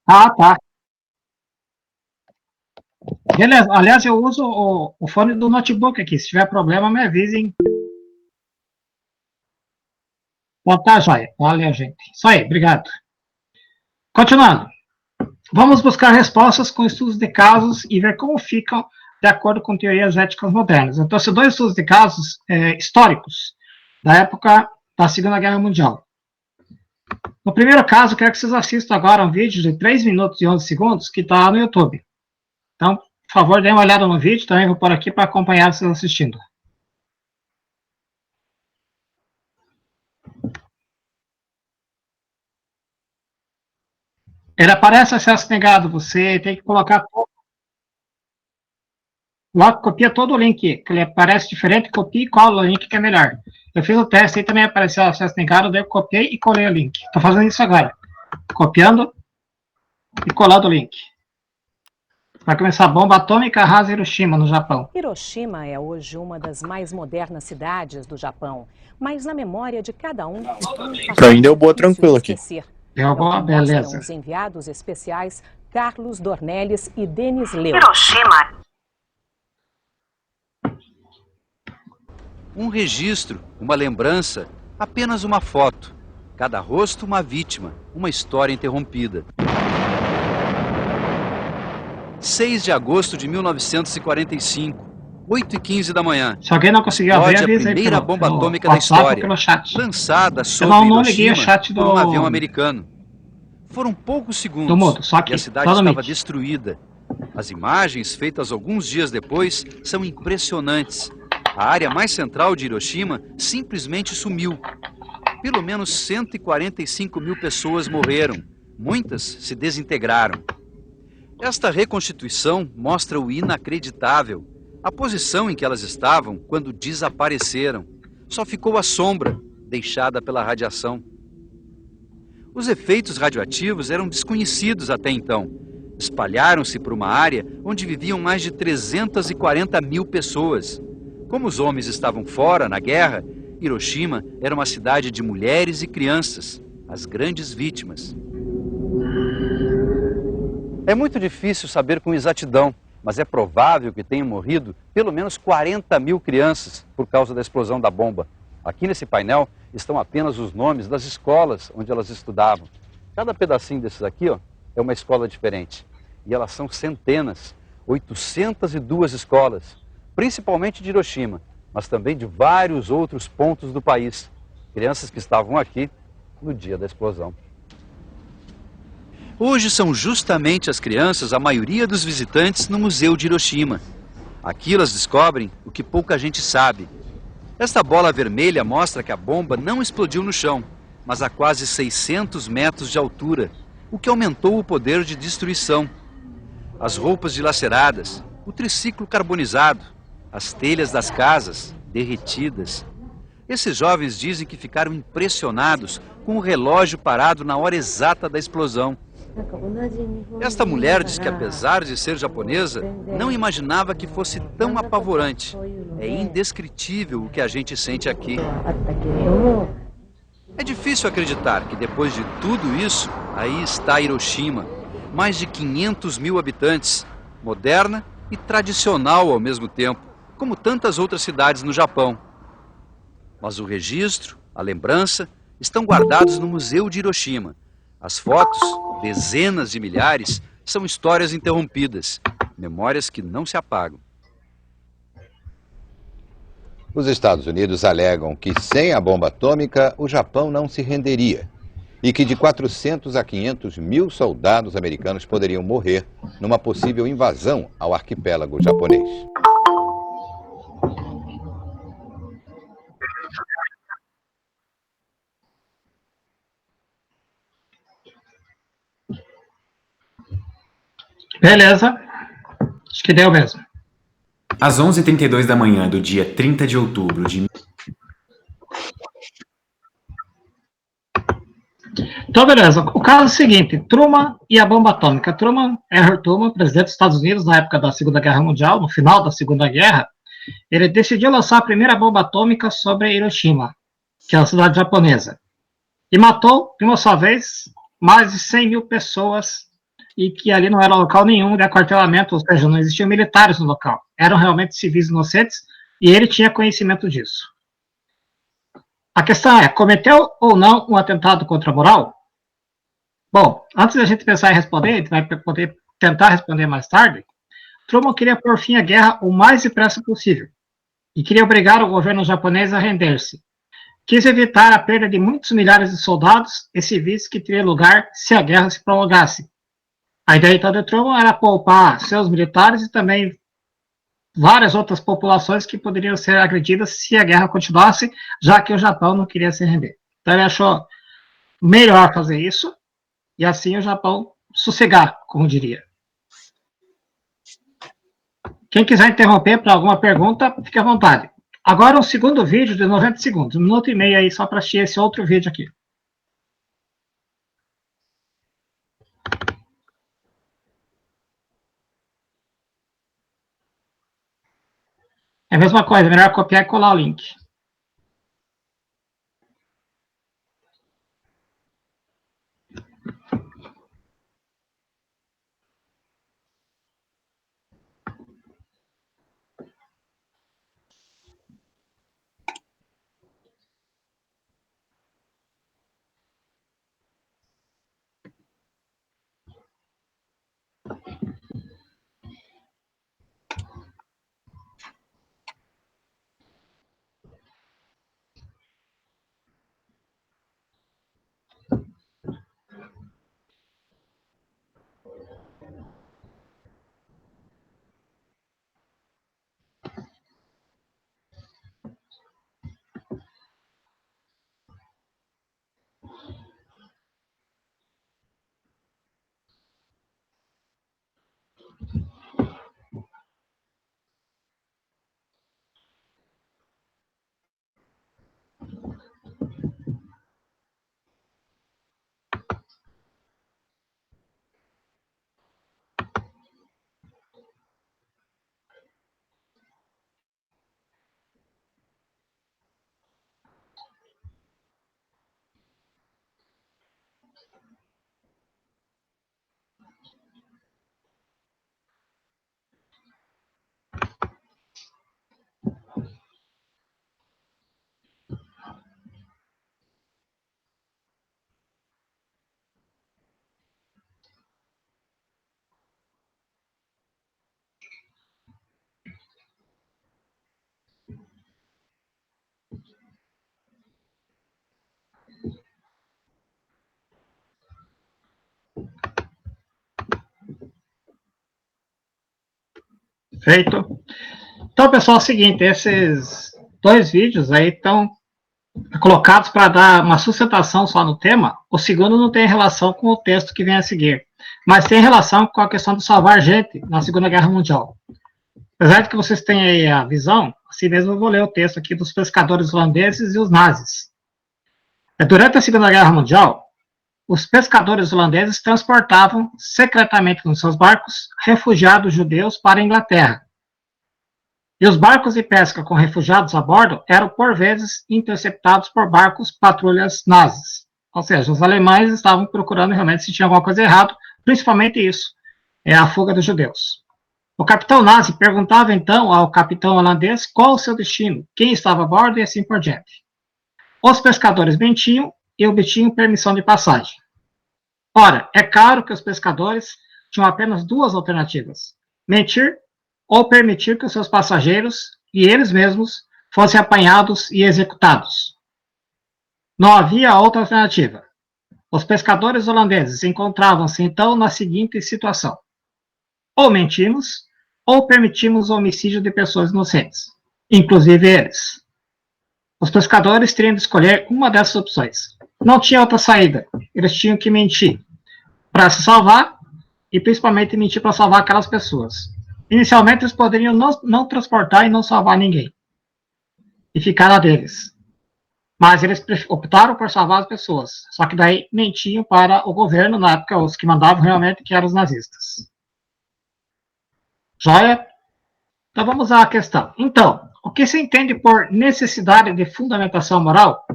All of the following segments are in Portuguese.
Ah, tá. Beleza. Aliás, eu uso o fone do notebook aqui. Se tiver problema, me avisem. Bom, tá, joia. Valeu, gente. Isso aí, obrigado. Continuando. Vamos buscar respostas com estudos de casos e ver como ficam de acordo com teorias éticas modernas. Então, são dois estudos de casos históricos da época da Segunda Guerra Mundial. No primeiro caso, quero que vocês assistam agora um vídeo de 3 minutos e 11 segundos que está no YouTube. Então, por favor, dê uma olhada no vídeo, também vou pôr aqui para acompanhar vocês assistindo. Ele aparece acesso negado, você tem que colocar... Logo, copia todo o link, que ele aparece diferente, copia e cola o link que é melhor. Eu fiz o teste e também apareceu acesso negado, daí eu copiei e colei o link. Estou fazendo isso agora. Copiando e colando o link. Vai começar a bomba atômica arrasa Hiroshima, no Japão. Hiroshima é hoje uma das mais modernas cidades do Japão, mas na memória de cada um... Pra mim deu boa tranquilo aqui. Deu boa, beleza. Os enviados especiais Carlos Dornelles e Denis Leu. Hiroshima. Um registro, uma lembrança, apenas uma foto. Cada rosto uma vítima, uma história interrompida. 6 de agosto de 1945, 8h15 da manhã. Se alguém não conseguiu ver, avisa a primeira bomba atômica da história, lançada sobre Hiroshima por um avião americano. Foram poucos segundos e a cidade estava destruída. As imagens, feitas alguns dias depois, são impressionantes. A área mais central de Hiroshima simplesmente sumiu. Pelo menos 145 mil pessoas morreram. Muitas se desintegraram. Esta reconstituição mostra o inacreditável. A posição em que elas estavam quando desapareceram. Só ficou a sombra, deixada pela radiação. Os efeitos radioativos eram desconhecidos até então. Espalharam-se por uma área onde viviam mais de 340 mil pessoas. Como os homens estavam fora na guerra, Hiroshima era uma cidade de mulheres e crianças, as grandes vítimas. É muito difícil saber com exatidão, mas é provável que tenham morrido pelo menos 40 mil crianças por causa da explosão da bomba. Aqui nesse painel estão apenas os nomes das escolas onde elas estudavam. Cada pedacinho desses aqui, ó, é uma escola diferente. E elas são centenas, 802 escolas, principalmente de Hiroshima, mas também de vários outros pontos do país. Crianças que estavam aqui no dia da explosão. Hoje são justamente as crianças a maioria dos visitantes no Museu de Hiroshima. Aqui elas descobrem o que pouca gente sabe. Esta bola vermelha mostra que a bomba não explodiu no chão, mas a quase 600 metros de altura, o que aumentou o poder de destruição. As roupas dilaceradas, o triciclo carbonizado, as telhas das casas derretidas. Esses jovens dizem que ficaram impressionados com o relógio parado na hora exata da explosão. Esta mulher diz que, apesar de ser japonesa, não imaginava que fosse tão apavorante. É indescritível o que a gente sente aqui. É difícil acreditar que, depois de tudo isso, aí está Hiroshima. Mais de 500 mil habitantes, moderna e tradicional ao mesmo tempo, como tantas outras cidades no Japão. Mas o registro, a lembrança, estão guardados no Museu de Hiroshima. As fotos, dezenas de milhares, são histórias interrompidas, memórias que não se apagam. Os Estados Unidos alegam que sem a bomba atômica, o Japão não se renderia e que de 400 a 500 mil soldados americanos poderiam morrer numa possível invasão ao arquipélago japonês. Beleza. Acho que deu mesmo. Às 11h32 da manhã do dia 30 de outubro de... Então, beleza. O caso é o seguinte, Truman e a bomba atômica. Errol Truman, presidente dos Estados Unidos na época da Segunda Guerra Mundial, no final da Segunda Guerra, ele decidiu lançar a primeira bomba atômica sobre Hiroshima, que é a cidade japonesa. e matou, de uma só vez, mais de 100 mil pessoas, e que ali não era local nenhum de aquartelamento, ou seja, não existiam militares no local. Eram realmente civis inocentes, e ele tinha conhecimento disso. A questão é, cometeu ou não um atentado contra a moral? Bom, antes da gente pensar em responder, a gente vai poder tentar responder mais tarde. Truman queria pôr fim à guerra o mais depressa possível, e queria obrigar o governo japonês a render-se. Quis evitar a perda de muitos milhares de soldados e civis que teria lugar se a guerra se prolongasse. A ideia então de Truman era poupar seus militares e também várias outras populações que poderiam ser agredidas se a guerra continuasse, já que o Japão não queria se render. Então ele achou melhor fazer isso, e assim o Japão sossegar, como diria. Quem quiser interromper para alguma pergunta, fique à vontade. Agora um segundo vídeo de 90 segundos, 1 minuto e meio aí, só para assistir esse outro vídeo aqui. É a mesma coisa, melhor copiar e colar o link. Feito. Então, pessoal, é o seguinte, esses dois vídeos aí estão colocados para dar uma sustentação só no tema. O segundo não tem relação com o texto que vem a seguir, mas tem relação com a questão de salvar gente na Segunda Guerra Mundial. Apesar de que vocês têm aí a visão, assim mesmo eu vou ler o texto aqui dos pescadores holandeses e os nazis. Durante a Segunda Guerra Mundial, os pescadores holandeses transportavam secretamente nos seus barcos refugiados judeus para a Inglaterra. E os barcos de pesca com refugiados a bordo eram, por vezes, interceptados por barcos patrulhas nazis. Ou seja, os alemães estavam procurando realmente se tinha alguma coisa errada, principalmente isso, a fuga dos judeus. O capitão nazi perguntava então ao capitão holandês qual o seu destino, quem estava a bordo e assim por diante. Os pescadores mentiam e obtinham permissão de passagem. Ora, é claro que os pescadores tinham apenas duas alternativas: mentir ou permitir que os seus passageiros e eles mesmos fossem apanhados e executados. Não havia outra alternativa. Os pescadores holandeses encontravam-se então na seguinte situação: ou mentimos, ou permitimos o homicídio de pessoas inocentes, inclusive eles. Os pescadores teriam de escolher uma dessas opções. Não tinha outra saída. Eles tinham que mentir para se salvar e principalmente mentir para salvar aquelas pessoas. Inicialmente, eles poderiam não transportar e não salvar ninguém e ficar na deles. Mas eles optaram por salvar as pessoas. Só que daí mentiam para o governo, na época, os que mandavam realmente, que eram os nazistas. Joia? Então vamos à questão. Então, o que se entende por necessidade de fundamentação moral?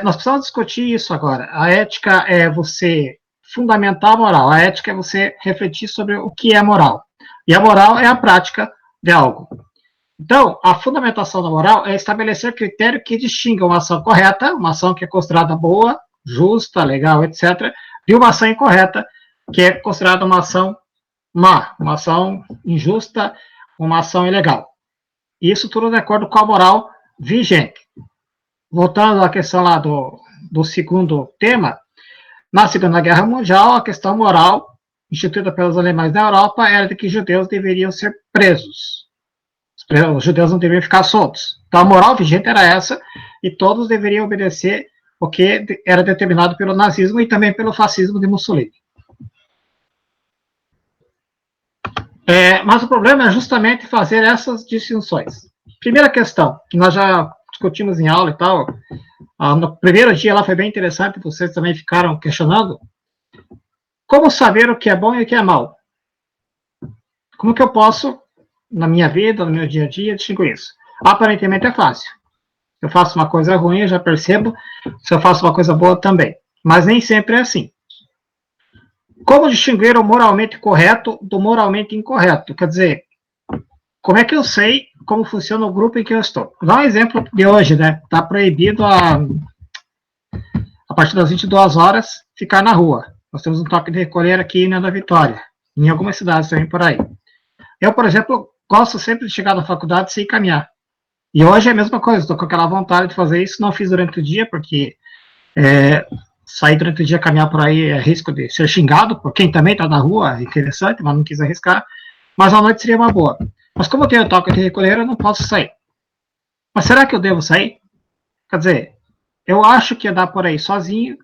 Nós precisamos discutir isso agora. A ética é você fundamentar a moral. A ética é você refletir sobre o que é moral. E a moral é a prática de algo. Então, a fundamentação da moral é estabelecer critério que distinga uma ação correta, uma ação que é considerada boa, justa, legal, etc., de uma ação incorreta, que é considerada uma ação má, uma ação injusta, uma ação ilegal. Isso tudo de acordo com a moral vigente. Voltando à questão lá do segundo tema, na Segunda Guerra Mundial, a questão moral instituída pelos alemães na Europa era de que judeus deveriam ser presos. Os judeus não deveriam ficar soltos. Então, a moral vigente era essa, e todos deveriam obedecer o que era determinado pelo nazismo e também pelo fascismo de Mussolini. Mas o problema é justamente fazer essas distinções. Primeira questão, que nós já discutimos em aula e tal, no primeiro dia lá foi bem interessante, vocês também ficaram questionando, como saber o que é bom e o que é mal? Como que eu posso, na minha vida, no meu dia a dia, distinguir isso? Aparentemente é fácil. Se eu faço uma coisa ruim, eu já percebo, se eu faço uma coisa boa também. Mas nem sempre é assim. Como distinguir o moralmente correto do moralmente incorreto? Quer dizer, como é que eu sei como funciona o grupo em que eu estou? Vou dar um exemplo de hoje, né? Está proibido a partir das 22 horas ficar na rua. Nós temos um toque de recolher aqui na Vitória, em algumas cidades também por aí. Eu, por exemplo, gosto sempre de chegar na faculdade sem caminhar. E hoje é a mesma coisa, estou com aquela vontade de fazer isso, não fiz durante o dia, porque sair durante o dia, caminhar por aí é risco de ser xingado por quem também está na rua, é interessante, mas não quis arriscar. Mas à noite seria uma boa. Mas como eu tenho toque de recolher, eu não posso sair. Mas será que eu devo sair? Quer dizer, eu acho que andar por aí sozinho,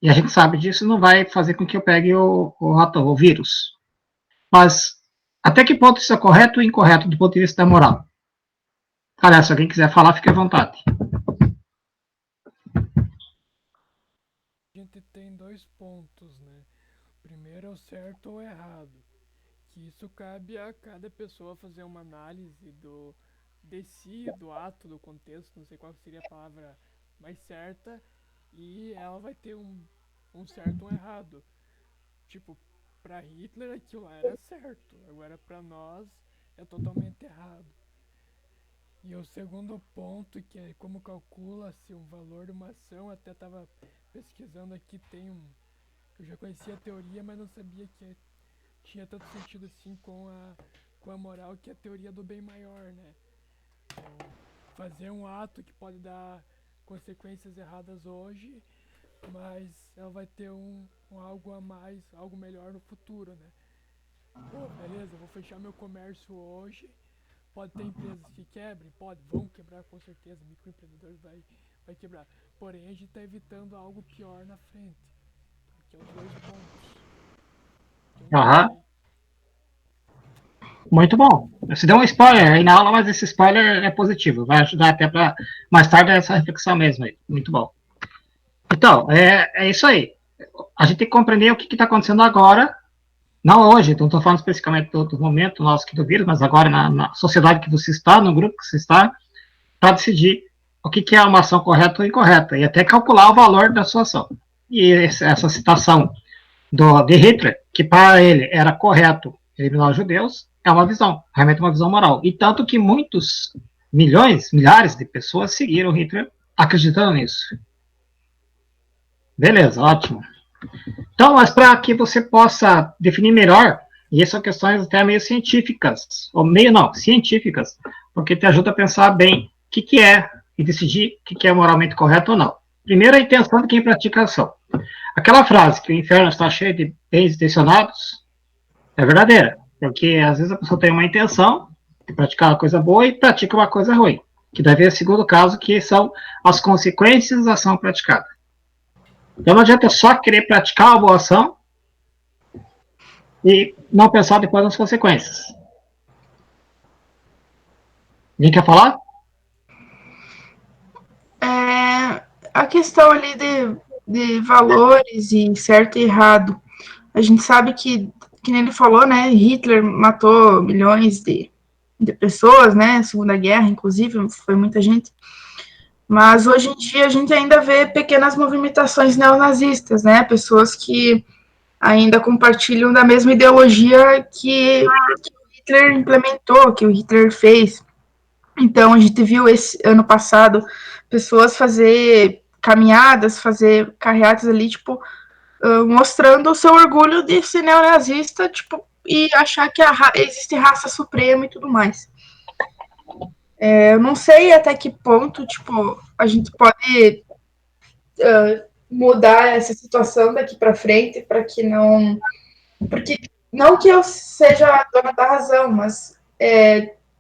e a gente sabe disso, não vai fazer com que eu pegue o vírus. Mas até que ponto isso é correto ou incorreto do ponto de vista da moral? Aliás, se alguém quiser falar, fique à vontade. A gente tem 2 pontos, né? Primeiro é o certo ou errado. Que isso cabe a cada pessoa fazer uma análise de si, do ato, do contexto, não sei qual seria a palavra mais certa, e ela vai ter um certo ou um errado. Tipo, para Hitler aquilo lá era certo, agora para nós é totalmente errado. E o segundo ponto, que é como calcula-se um valor de uma ação, até estava pesquisando aqui, eu já conhecia a teoria, mas não sabia que tinha tanto sentido assim com a moral, que é a teoria do bem maior, né? Então, fazer um ato que pode dar consequências erradas hoje, mas ela vai ter algo a mais, algo melhor no futuro, né? Pô, beleza, vou fechar meu comércio hoje. Pode ter empresas que quebrem? vão quebrar com certeza, microempreendedores vai quebrar. Porém, a gente está evitando algo pior na frente. Que é os 2 pontos. Aham. Muito bom. Você deu um spoiler aí na aula, mas esse spoiler é positivo. Vai ajudar até para mais tarde essa reflexão mesmo aí. Muito bom. Então, é isso aí. A gente tem que compreender o que está acontecendo agora. Não hoje, não estou falando especificamente do momento nosso aqui do vírus, mas agora na sociedade que você está, no grupo que você está, para decidir o que é uma ação correta ou incorreta, e até calcular o valor da sua ação. E essa citação de Hitler, que para ele era correto eliminar os judeus, é uma visão, realmente uma visão moral. E tanto que muitos milhares de pessoas seguiram Hitler acreditando nisso. Beleza, ótimo. Então, mas para que você possa definir melhor, e essas são questões até meio científicas, ou meio não, científicas, porque te ajuda a pensar bem o que é e decidir o que é moralmente correto ou não. Primeiro, a intenção de quem pratica a ação. Aquela frase que o inferno está cheio de bens intencionados é verdadeira, porque às vezes a pessoa tem uma intenção de praticar uma coisa boa e pratica uma coisa ruim, que deve ser o segundo caso, que são as consequências da ação praticada. Então não adianta só querer praticar uma boa ação e não pensar depois nas consequências. Alguém quer falar? A questão ali de valores e certo e errado. A gente sabe que nem ele falou, né, Hitler matou milhões de pessoas, né, Segunda Guerra, inclusive, foi muita gente. Mas hoje em dia a gente ainda vê pequenas movimentações neonazistas, né? Pessoas que ainda compartilham da mesma ideologia que o Hitler implementou, que o Hitler fez. Então, a gente viu esse ano passado pessoas fazer caminhadas, fazer carreatas ali, tipo, mostrando o seu orgulho de ser neonazista, tipo, e achar que existe raça suprema e tudo mais. Eu não sei até que ponto, tipo, a gente pode mudar essa situação daqui para frente, para que não... Porque, não que eu seja a dona da razão, mas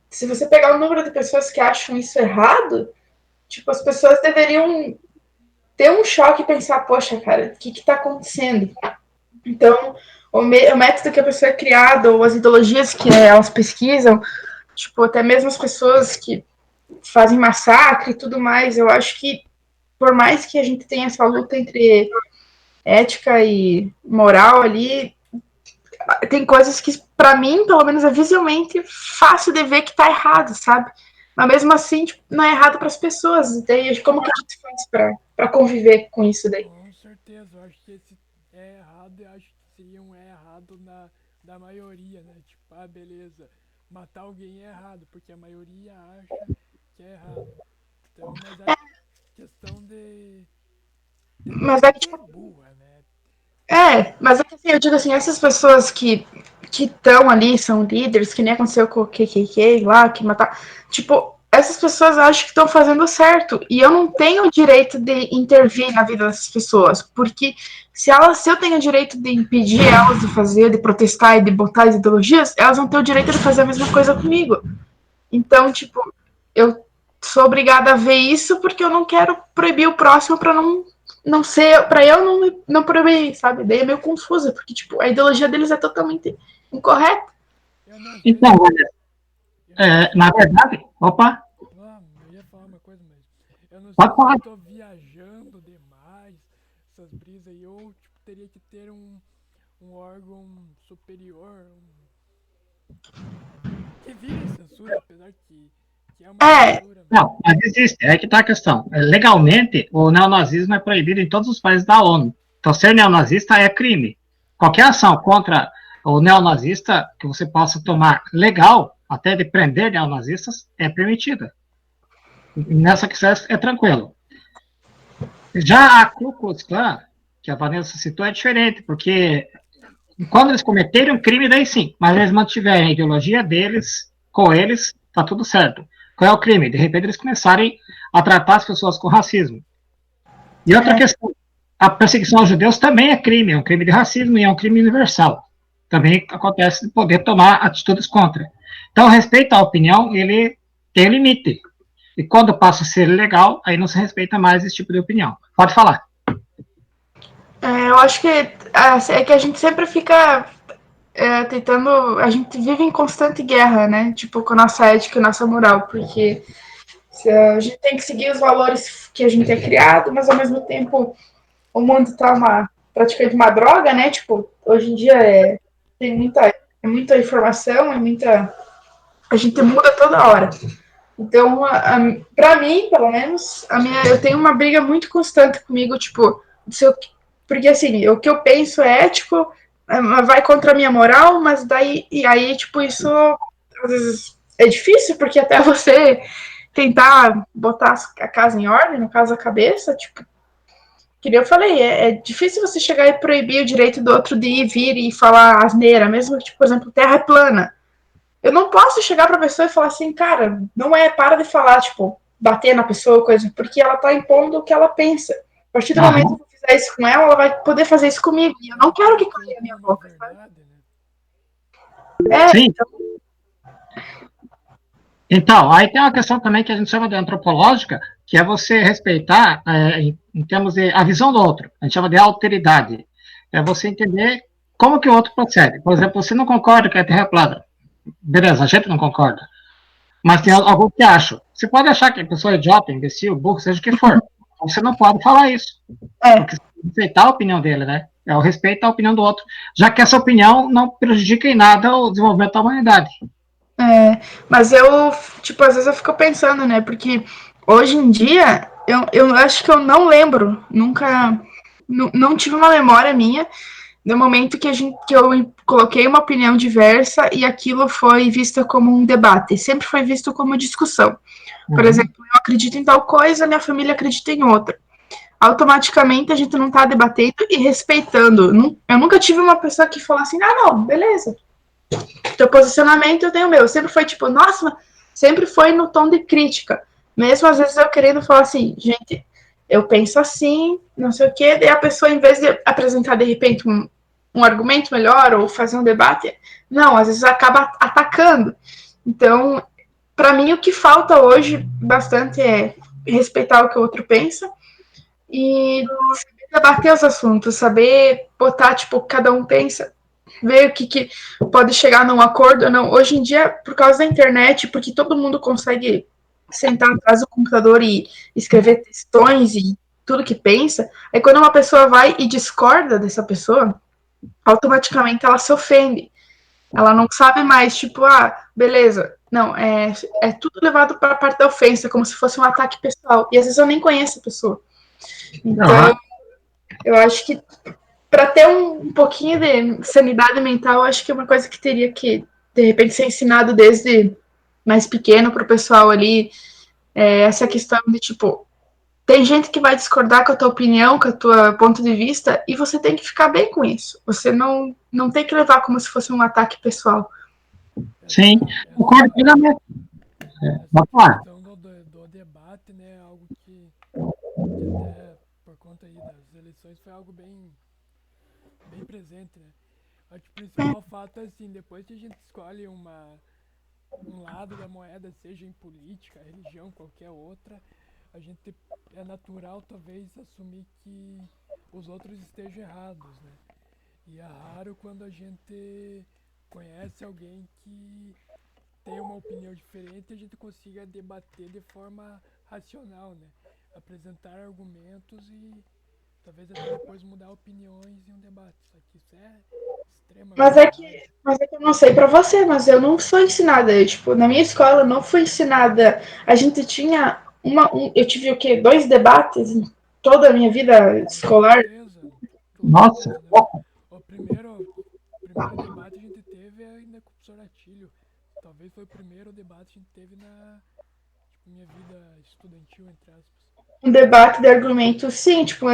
se você pegar o número de pessoas que acham isso errado, tipo, as pessoas deveriam ter um choque e pensar, poxa, cara, o que está acontecendo? Então, o método que a pessoa é criada, ou as ideologias que elas pesquisam, tipo, até mesmo as pessoas que fazem massacre e tudo mais, eu acho que, por mais que a gente tenha essa luta entre ética e moral ali, tem coisas que, para mim, pelo menos é visualmente fácil de ver que tá errado, sabe? Mas mesmo assim, tipo, não é errado para as pessoas. Daí, como que a gente faz para conviver com isso daí? Com certeza, eu acho que esse é errado, eu acho que seria um errado da maioria, né? Tipo, beleza, matar alguém é errado, porque a maioria acha que é errado. Então, mas a questão de mas é que, tipo, burra, né? Mas é que assim, eu digo assim, essas pessoas que estão ali, são líderes, que nem aconteceu com o KKK lá, que matar, tipo, essas pessoas acham que estão fazendo certo, e eu não tenho o direito de intervir na vida dessas pessoas, porque se eu tenho o direito de impedir elas de fazer, de protestar e de botar as ideologias, elas vão ter o direito de fazer a mesma coisa comigo. Então, tipo, eu sou obrigada a ver isso porque eu não quero proibir o próximo para não ser, para eu não proibir, sabe? Daí é meio confusa, porque tipo, a ideologia deles é totalmente incorreta. Então, na verdade, opa. Eu ia falar uma coisa, mas eu não sei Pode falar. se eu tô viajando demais essas brisas aí, ou tipo, teria que ter um órgão superior que vire censura, apesar que é uma censura. Não, mas existe, é que tá a questão. Legalmente, o neonazismo é proibido em todos os países da ONU. Então, ser neonazista é crime. Qualquer ação contra o neonazista que você possa tomar legal, até de prender neonazistas, é permitida. Nessa questão é tranquilo. Já a Ku Klux Klan, que a Vanessa citou, é diferente, porque quando eles cometerem um crime, daí sim, mas eles mantiverem a ideologia deles, com eles, tá tudo certo. Qual é o crime? De repente eles começarem a tratar as pessoas com racismo. E outra questão, a perseguição aos judeus também é um crime de racismo e é um crime universal. Também acontece de poder tomar atitudes contra. Então, o respeito à opinião, ele tem limite. E quando passa a ser legal, aí não se respeita mais esse tipo de opinião. Pode falar. Eu acho que é que a gente sempre fica tentando. A gente vive em constante guerra, né? Tipo, com a nossa ética e nossa moral, porque a gente tem que seguir os valores que a gente é criado, mas ao mesmo tempo o mundo tá praticamente uma droga, né? Tipo, hoje em dia tem muita informação, a gente muda toda hora. Então, para mim, pelo menos, eu tenho uma briga muito constante comigo, tipo, porque assim, o que eu penso é ético, vai contra a minha moral, mas aí, tipo, isso às vezes é difícil, porque até você tentar botar a casa em ordem, no caso a cabeça, tipo, que nem eu falei, é difícil você chegar e proibir o direito do outro de ir, vir e falar asneira, mesmo que, tipo, por exemplo, terra é plana. Eu não posso chegar pra pessoa e falar assim, cara, não para de falar, tipo, bater na pessoa, coisa, porque ela tá impondo o que ela pensa. A partir do momento que eu fizer isso com ela vai poder fazer isso comigo. E eu não quero que caia na minha boca, sabe? Sim. Então, aí tem uma questão também que a gente chama de antropológica, que é você respeitar, em termos de a visão do outro. A gente chama de alteridade. É você entender como que o outro procede. Por exemplo, você não concorda que a Terra é plana. Beleza, a gente não concorda. Mas tem alguns que acham. Você pode achar que a pessoa é idiota, imbecil, burro, seja o que for. Você não pode falar isso. Porque você tem que respeitar a opinião dele, né? É o respeito à opinião do outro. Já que essa opinião não prejudica em nada o desenvolvimento da humanidade. Mas eu, tipo, às vezes eu fico pensando, né? Porque hoje em dia Eu acho que eu não lembro, nunca, não tive uma memória minha no momento que eu coloquei uma opinião diversa e aquilo foi visto como um debate, sempre foi visto como discussão. Por exemplo, eu acredito em tal coisa, minha família acredita em outra. Automaticamente a gente não está debatendo e respeitando. Eu nunca tive uma pessoa que falou assim, não, beleza, teu posicionamento eu tenho o meu. Sempre foi tipo, nossa, sempre foi no tom de crítica. Mesmo às vezes eu querendo falar assim, gente, eu penso assim, não sei o quê, daí a pessoa, em vez de apresentar de repente um argumento melhor ou fazer um debate, não, às vezes acaba atacando. Então, para mim, o que falta hoje bastante é respeitar o que o outro pensa e saber debater os assuntos, saber botar, tipo, cada um pensa, ver o que pode chegar num acordo ou não. Hoje em dia, por causa da internet, porque todo mundo consegue sentar atrás do computador e escrever textões e tudo que pensa, aí quando uma pessoa vai e discorda dessa pessoa, automaticamente ela se ofende. Ela não sabe mais, tipo, beleza. Não, é tudo levado para a parte da ofensa, como se fosse um ataque pessoal. E às vezes eu nem conheço a pessoa. Então, eu acho que para ter um pouquinho de sanidade mental, eu acho que é uma coisa que teria que, de repente, ser ensinado desde mais pequeno para o pessoal ali. Essa questão de, tipo, tem gente que vai discordar com a tua opinião, com o teu ponto de vista, e você tem que ficar bem com isso. Você não tem que levar como se fosse um ataque pessoal. Sim, concordo plenamente. Pode falar. Do debate, né, algo que até por conta aí das eleições foi algo bem presente, né. Acho que o principal fato é assim, depois que a gente escolhe um lado da moeda, seja em política, religião, qualquer outra, a gente é natural talvez assumir que os outros estejam errados, né? E é raro quando a gente conhece alguém que tem uma opinião diferente e a gente consiga debater de forma racional, né? Apresentar argumentos e talvez até depois mudar opiniões em um debate. Só que isso é extremamente... Mas é que eu não sei pra você, mas eu não sou ensinada. Tipo, na minha escola não fui ensinada. A gente tinha eu tive o quê? 2 debates em toda a minha vida escolar. Nossa! Né? O primeiro debate a gente teve ainda com o professor Atílio. Talvez foi o primeiro debate que a gente teve na minha vida estudantil, entre aspas. Um debate de argumentos, sim, tipo,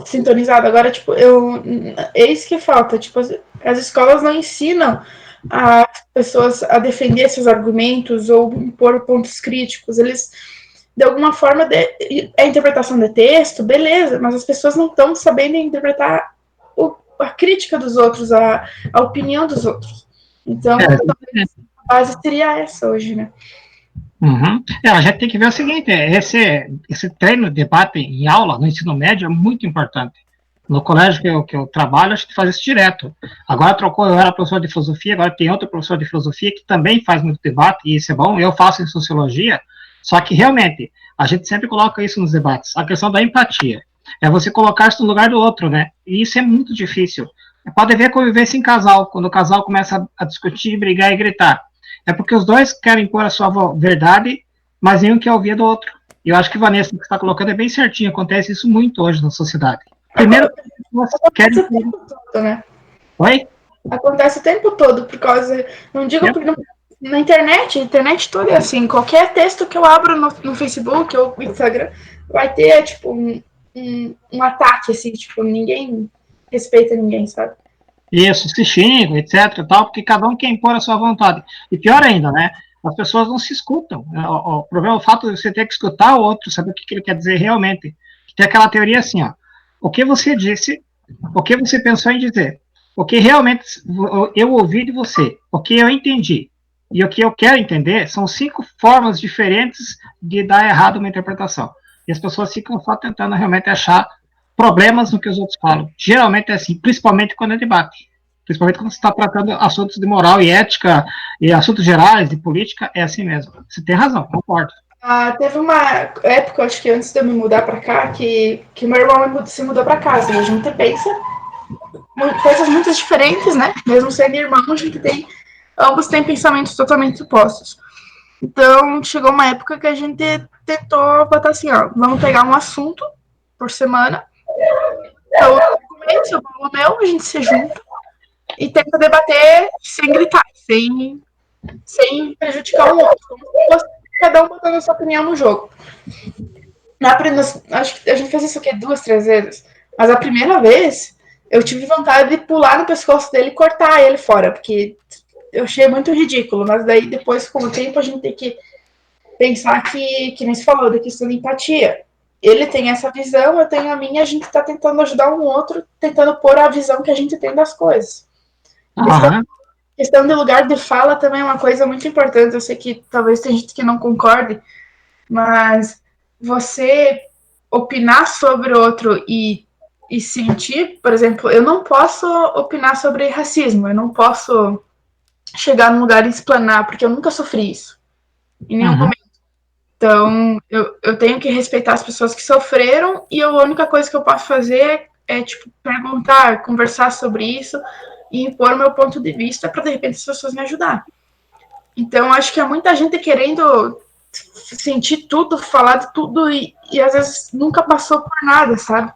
sintonizado. Agora, tipo, é isso que falta. Tipo, as escolas não ensinam as pessoas a defender esses argumentos ou impor pontos críticos. Eles, de alguma forma, a interpretação de texto, beleza, mas as pessoas não estão sabendo interpretar a crítica dos outros, a opinião dos outros. Então, a base seria essa hoje, né? A gente tem que ver o seguinte, esse treino, debate em aula, no ensino médio, é muito importante. No colégio que eu trabalho, a gente faz isso direto. Agora trocou, eu era professor de filosofia, agora tem outro professor de filosofia que também faz muito debate, e isso é bom. Eu faço em sociologia, só que realmente, a gente sempre coloca isso nos debates. A questão da empatia. É você colocar isso no lugar do outro, né? E isso é muito difícil. Pode haver convivência em casal, quando o casal começa a discutir, brigar e gritar. É porque os dois querem pôr a sua verdade, mas nenhum quer ouvir do outro. E eu acho que, Vanessa, o que você está colocando é bem certinho. Acontece isso muito hoje na sociedade. Primeiro, você querem... o tempo todo, né? Oi? Acontece o tempo todo, por causa... Não digo na internet, a internet toda é assim. Qualquer texto que eu abro no Facebook ou no Instagram vai ter, tipo, um ataque, assim. Tipo, ninguém respeita ninguém, sabe? Isso, se xingam, etc, tal, porque cada um quer impor a sua vontade. E pior ainda, né? As pessoas não se escutam. O problema é o fato de você ter que escutar o outro, saber o que ele quer dizer realmente. Tem aquela teoria assim, ó. O que você disse, o que você pensou em dizer, o que realmente eu ouvi de você, o que eu entendi e o que eu quero entender, são 5 formas diferentes de dar errado uma interpretação. E as pessoas ficam só tentando realmente achar problemas no que os outros falam. Geralmente é assim, principalmente quando é debate. Principalmente quando você está tratando assuntos de moral e ética, e assuntos gerais, de política, é assim mesmo. Você tem razão, concordo. Teve uma época, acho que antes de eu me mudar para cá, que meu irmão se mudou para casa. A gente pensa coisas muito diferentes, né? Mesmo sendo irmão, ambos têm pensamentos totalmente opostos. Então, chegou uma época que a gente tentou botar assim, ó, vamos pegar um assunto por semana, então, o meu, a gente se junta e tenta debater sem gritar, sem prejudicar o outro, como se fosse cada um botando a sua opinião no jogo. Acho que a gente fez isso aqui 2, 3 vezes, mas a primeira vez eu tive vontade de pular no pescoço dele e cortar ele fora, porque eu achei muito ridículo, mas daí depois, com o tempo, a gente tem que pensar que nem se falou, da questão de empatia. Ele tem essa visão, eu tenho a minha, a gente está tentando ajudar um outro, tentando pôr a visão que a gente tem das coisas. Questão de lugar de fala também é uma coisa muito importante. Eu sei que talvez tem gente que não concorde, mas você opinar sobre o outro e sentir, por exemplo, eu não posso opinar sobre racismo, eu não posso chegar num lugar e explanar, porque eu nunca sofri isso, em nenhum momento. Então, eu tenho que respeitar as pessoas que sofreram e a única coisa que eu posso fazer é, tipo, perguntar, conversar sobre isso e impor o meu ponto de vista para, de repente, as pessoas me ajudar. Então, acho que há muita gente querendo sentir tudo, falar de tudo e às vezes nunca passou por nada, sabe?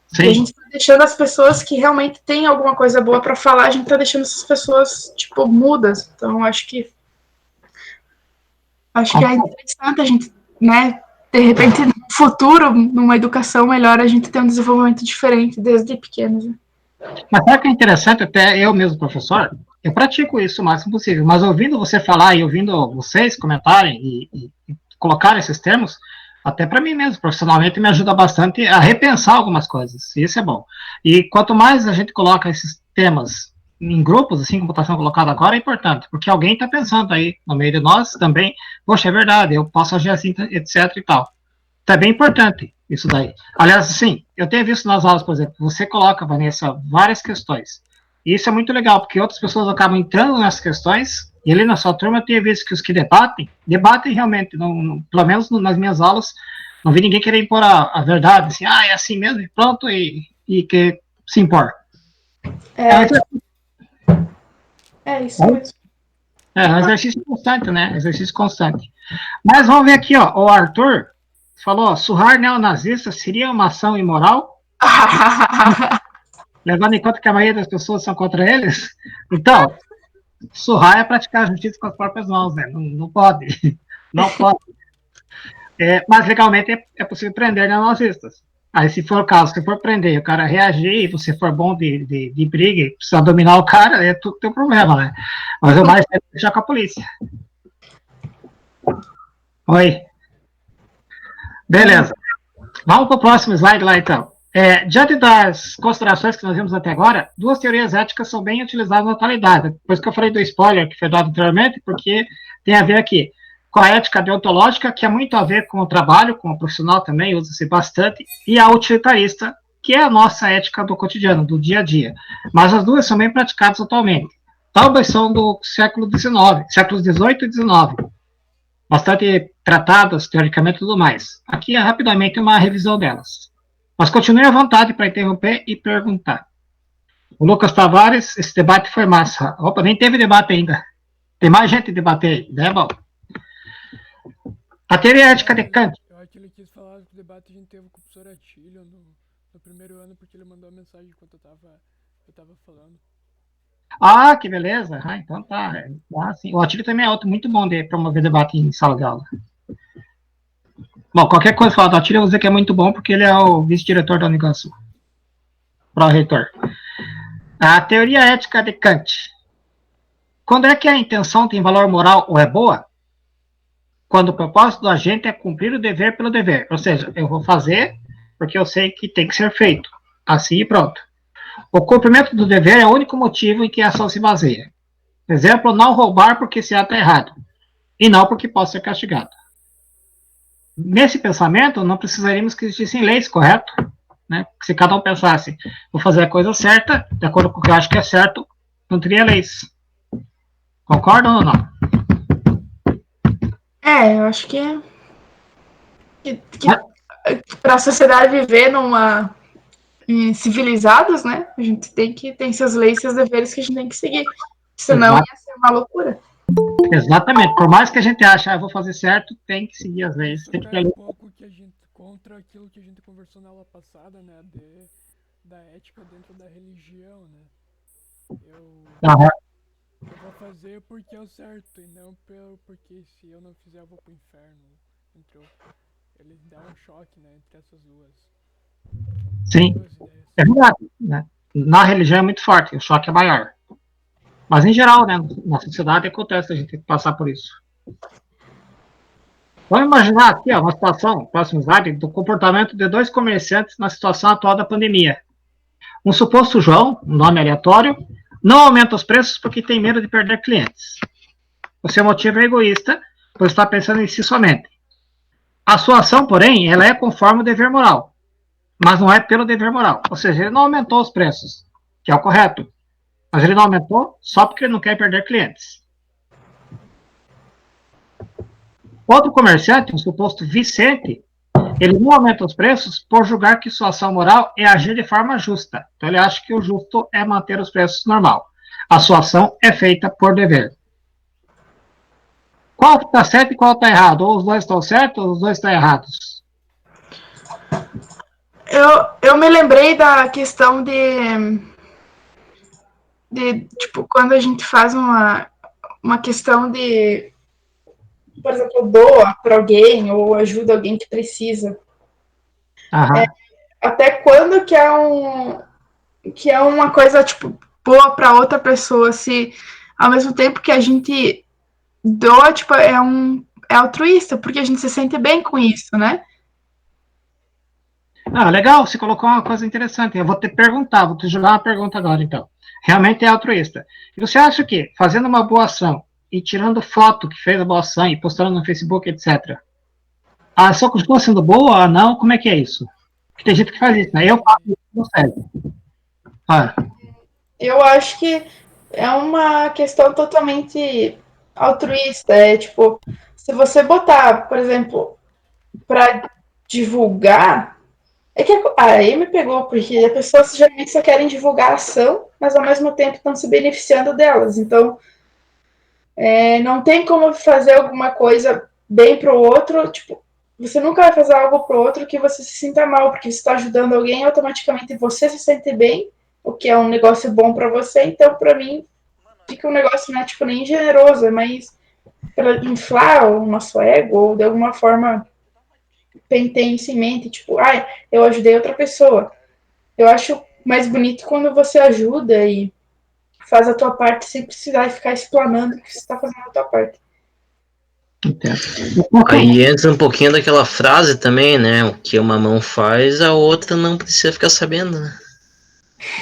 Sim. E a gente tá deixando as pessoas que realmente têm alguma coisa boa para falar, a gente tá deixando essas pessoas, tipo, mudas. Então, acho que é interessante a gente, né, de repente, no futuro, numa educação melhor, a gente ter um desenvolvimento diferente desde pequenos. Né? Mas sabe que é interessante, até eu mesmo, professor, eu pratico isso o máximo possível, mas ouvindo você falar e ouvindo vocês comentarem e colocarem esses termos, até para mim mesmo, profissionalmente, me ajuda bastante a repensar algumas coisas, e isso é bom. E quanto mais a gente coloca esses temas em grupos, assim como está sendo colocado agora, é importante, porque alguém está pensando aí, no meio de nós também, poxa, é verdade, eu posso agir assim, etc e tal. Então é bem importante isso daí. Aliás, sim, eu tenho visto nas aulas, por exemplo, você coloca, Vanessa, várias questões. E isso é muito legal, porque outras pessoas acabam entrando nessas questões, e ali na sua turma eu tenho visto que os que debatem realmente, pelo menos nas minhas aulas, não vi ninguém querer impor a verdade, assim, é assim mesmo, e pronto, e que se impor. É isso mesmo. É um exercício constante, né? Exercício constante. Mas vamos ver aqui, ó. O Arthur falou: surrar neonazistas seria uma ação imoral? Levando em conta que a maioria das pessoas são contra eles? Então, surrar é praticar a justiça com as próprias mãos, né? Não pode. Não pode. Mas legalmente é possível prender neonazistas. Aí, se for o caso, se for prender e o cara reagir, e você for bom de briga e precisar dominar o cara, é tudo teu problema, né? Mas o mais é deixar com a polícia. Oi. Beleza. Vamos para o próximo slide lá, então. Diante das considerações que nós vimos até agora, 2 teorias éticas são bem utilizadas na atualidade. Depois que eu falei do spoiler que foi dado anteriormente, porque tem a ver aqui com a ética deontológica, que é muito a ver com o trabalho, com o profissional também, usa-se bastante, e a utilitarista, que é a nossa ética do cotidiano, do dia a dia. Mas as duas são bem praticadas atualmente. Ambas são do séculos XVIII e XIX. Bastante tratadas, teoricamente, e tudo mais. Aqui é rapidamente uma revisão delas. Mas continue à vontade para interromper e perguntar. O Lucas Tavares, esse debate foi massa. Opa, nem teve debate ainda. Tem mais gente debater aí, né, bom? A teoria ética de Kant. Eu acho que ele quis falar que o debate a gente teve com o professor Atílio no primeiro ano, porque ele mandou a mensagem enquanto eu tava falando. Ah, que beleza. Então tá. Sim. O Atílio também é outro muito bom de promover debate em sala de aula. Bom, qualquer coisa falar do Atílio, eu vou dizer que é muito bom, porque ele é o vice-diretor da Unigansul. Pró-reitor. A teoria ética de Kant. Quando é que a intenção tem valor moral ou é boa? Quando o propósito do agente é cumprir o dever pelo dever. Ou seja, eu vou fazer porque eu sei que tem que ser feito. Assim e pronto. O cumprimento do dever é o único motivo em que a ação se baseia. Exemplo, não roubar porque esse ato é errado. E não porque possa ser castigado. Nesse pensamento, não precisaríamos que existissem leis, correto? Né? Se cada um pensasse, vou fazer a coisa certa, de acordo com o que eu acho que é certo, não teria leis. Concordam ou não? Eu acho que para a sociedade viver civilizados, né? A gente tem seus leis, seus deveres que a gente tem que seguir. Senão ia ser uma loucura. Exatamente. Por mais que a gente ache, eu vou fazer certo, tem que seguir as leis. Tem que um pouco que a gente contra aquilo que a gente conversou na aula passada, né? Da ética dentro da religião, né? Eu vou fazer porque é o certo e não porque se eu não fizer eu vou pro inferno. Ele dá um choque, né? Entre essas duas. Sim, é verdade, né? Na religião é muito forte, o choque é maior. Mas em geral, né? Na sociedade acontece a gente tem que passar por isso. Vamos imaginar aqui uma situação, próximo slide, do comportamento de 2 comerciantes na situação atual da pandemia. Um suposto João, um nome aleatório, não aumenta os preços porque tem medo de perder clientes. O seu motivo é egoísta, pois está pensando em si somente. A sua ação, porém, ela é conforme o dever moral, mas não é pelo dever moral. Ou seja, ele não aumentou os preços, que é o correto, mas ele não aumentou só porque ele não quer perder clientes. Outro comerciante, um suposto Vicente, ele não aumenta os preços por julgar que sua ação moral é agir de forma justa. Então ele acha que o justo é manter os preços normal. A sua ação é feita por dever. Qual está certo e qual está errado? Ou os dois estão certos ou os dois estão errados? Eu me lembrei da questão de tipo, quando a gente faz uma questão de, por exemplo, doa para alguém ou ajuda alguém que precisa. Até quando que é uma coisa, tipo, boa para outra pessoa, se ao mesmo tempo que a gente doa, tipo, é altruísta, porque a gente se sente bem com isso, né? Legal, você colocou uma coisa interessante. Eu vou te jogar uma pergunta agora, então. Realmente é altruísta. E você acha que, fazendo uma boa ação e tirando foto que fez a boa ação e postando no Facebook, etc., a ação continua sendo boa ou não? Como é que é isso? Porque tem gente que faz isso, né? Eu faço isso, não serve. Eu acho que é uma questão totalmente altruísta. É tipo, se você botar, por exemplo, para divulgar, é que aí me pegou, porque as pessoas geralmente só querem divulgar a ação, mas ao mesmo tempo estão se beneficiando delas. Então, não tem como fazer alguma coisa bem para o outro, tipo, você nunca vai fazer algo para o outro que você se sinta mal, porque você está ajudando alguém, automaticamente você se sente bem, o que é um negócio bom para você. Então, para mim, fica um negócio, não é tipo nem generoso, é mais para inflar o nosso ego, ou de alguma forma ter isso em mente, tipo, eu ajudei outra pessoa. Eu acho mais bonito quando você ajuda e faz a tua parte sem precisar ficar explanando que você está fazendo a tua parte. Aí entra um pouquinho daquela frase também, né? O que uma mão faz, a outra não precisa ficar sabendo, né?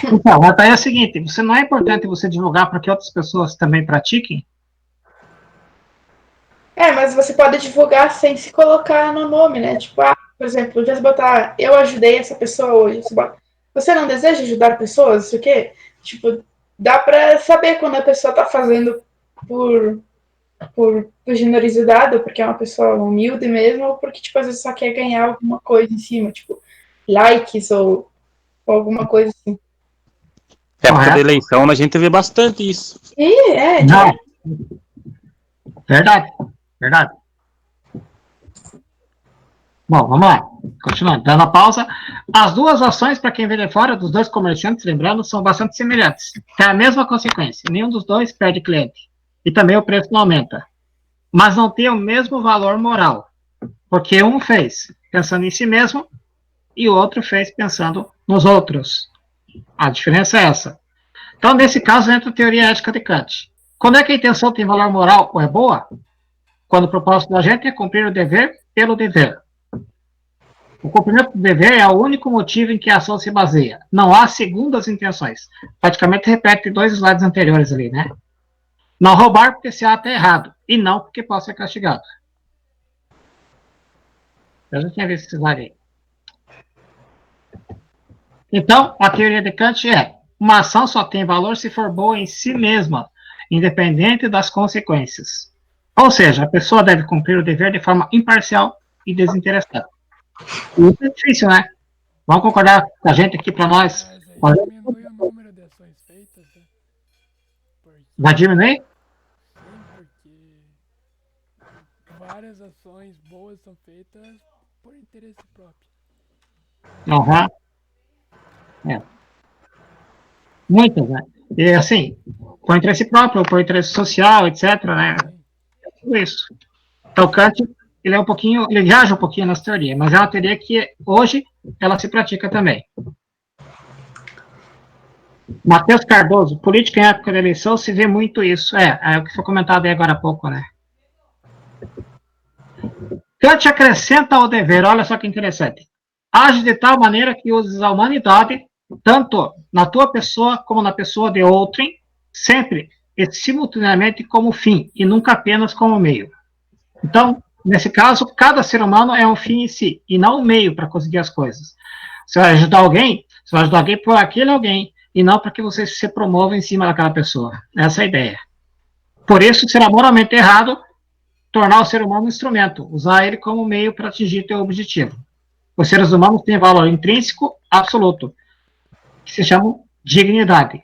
Então, a é a seguinte, não é importante você divulgar para que outras pessoas também pratiquem? Mas você pode divulgar sem se colocar no nome, né? Tipo, por exemplo, já botar, eu ajudei essa pessoa hoje. Você não deseja ajudar pessoas? Isso o quê? Tipo, dá pra saber quando a pessoa tá fazendo por generosidade, ou porque é uma pessoa humilde mesmo, ou porque, tipo, às vezes só quer ganhar alguma coisa em cima, tipo, likes ou alguma coisa assim. Época da eleição, a gente vê bastante isso. Não. Verdade. Bom, vamos lá. Continuando, dando a pausa. As duas ações, para quem vê de fora, dos dois comerciantes, lembrando, são bastante semelhantes. Tem a mesma consequência. Nenhum dos dois perde cliente. E também o preço não aumenta. Mas não tem o mesmo valor moral. Porque um fez pensando em si mesmo e o outro fez pensando nos outros. A diferença é essa. Então, nesse caso, entra a teoria ética de Kant. Quando é que a intenção tem valor moral ou é boa? Quando o propósito da gente é cumprir o dever pelo dever. O cumprimento do dever é o único motivo em que a ação se baseia. Não há segundas intenções. Praticamente repete 2 slides anteriores ali, né? Não roubar porque esse ato é errado. E não porque pode ser castigado. Eu já tinha visto esse slide aí. Então, a teoria de Kant é: uma ação só tem valor se for boa em si mesma, independente das consequências. Ou seja, a pessoa deve cumprir o dever de forma imparcial e desinteressada. Isso é difícil, né? Vamos concordar com a gente aqui para nós? Diminui o número de ações feitas, né? Vai diminuir? Sim, porque ações boas são feitas por interesse próprio. Muitas, né? E assim, por interesse próprio, por interesse social, etc, né? Tudo isso. Então, Kant, ele viaja um pouquinho nessa teoria, mas é uma teoria que hoje ela se pratica também. Matheus Cardoso, política em época da eleição, se vê muito isso. É o que foi comentado aí agora há pouco, né? Kant acrescenta ao dever, olha só que interessante. Age de tal maneira que uses a humanidade, tanto na tua pessoa como na pessoa de outrem, sempre e simultaneamente como fim, e nunca apenas como meio. Então, nesse caso, cada ser humano é um fim em si, e não um meio para conseguir as coisas. Você vai ajudar alguém por aquele alguém, e não para que você se promova em cima daquela pessoa. Essa é a ideia. Por isso, será moralmente errado tornar o ser humano um instrumento, usar ele como meio para atingir teu objetivo. Os seres humanos têm valor intrínseco absoluto, que se chama dignidade.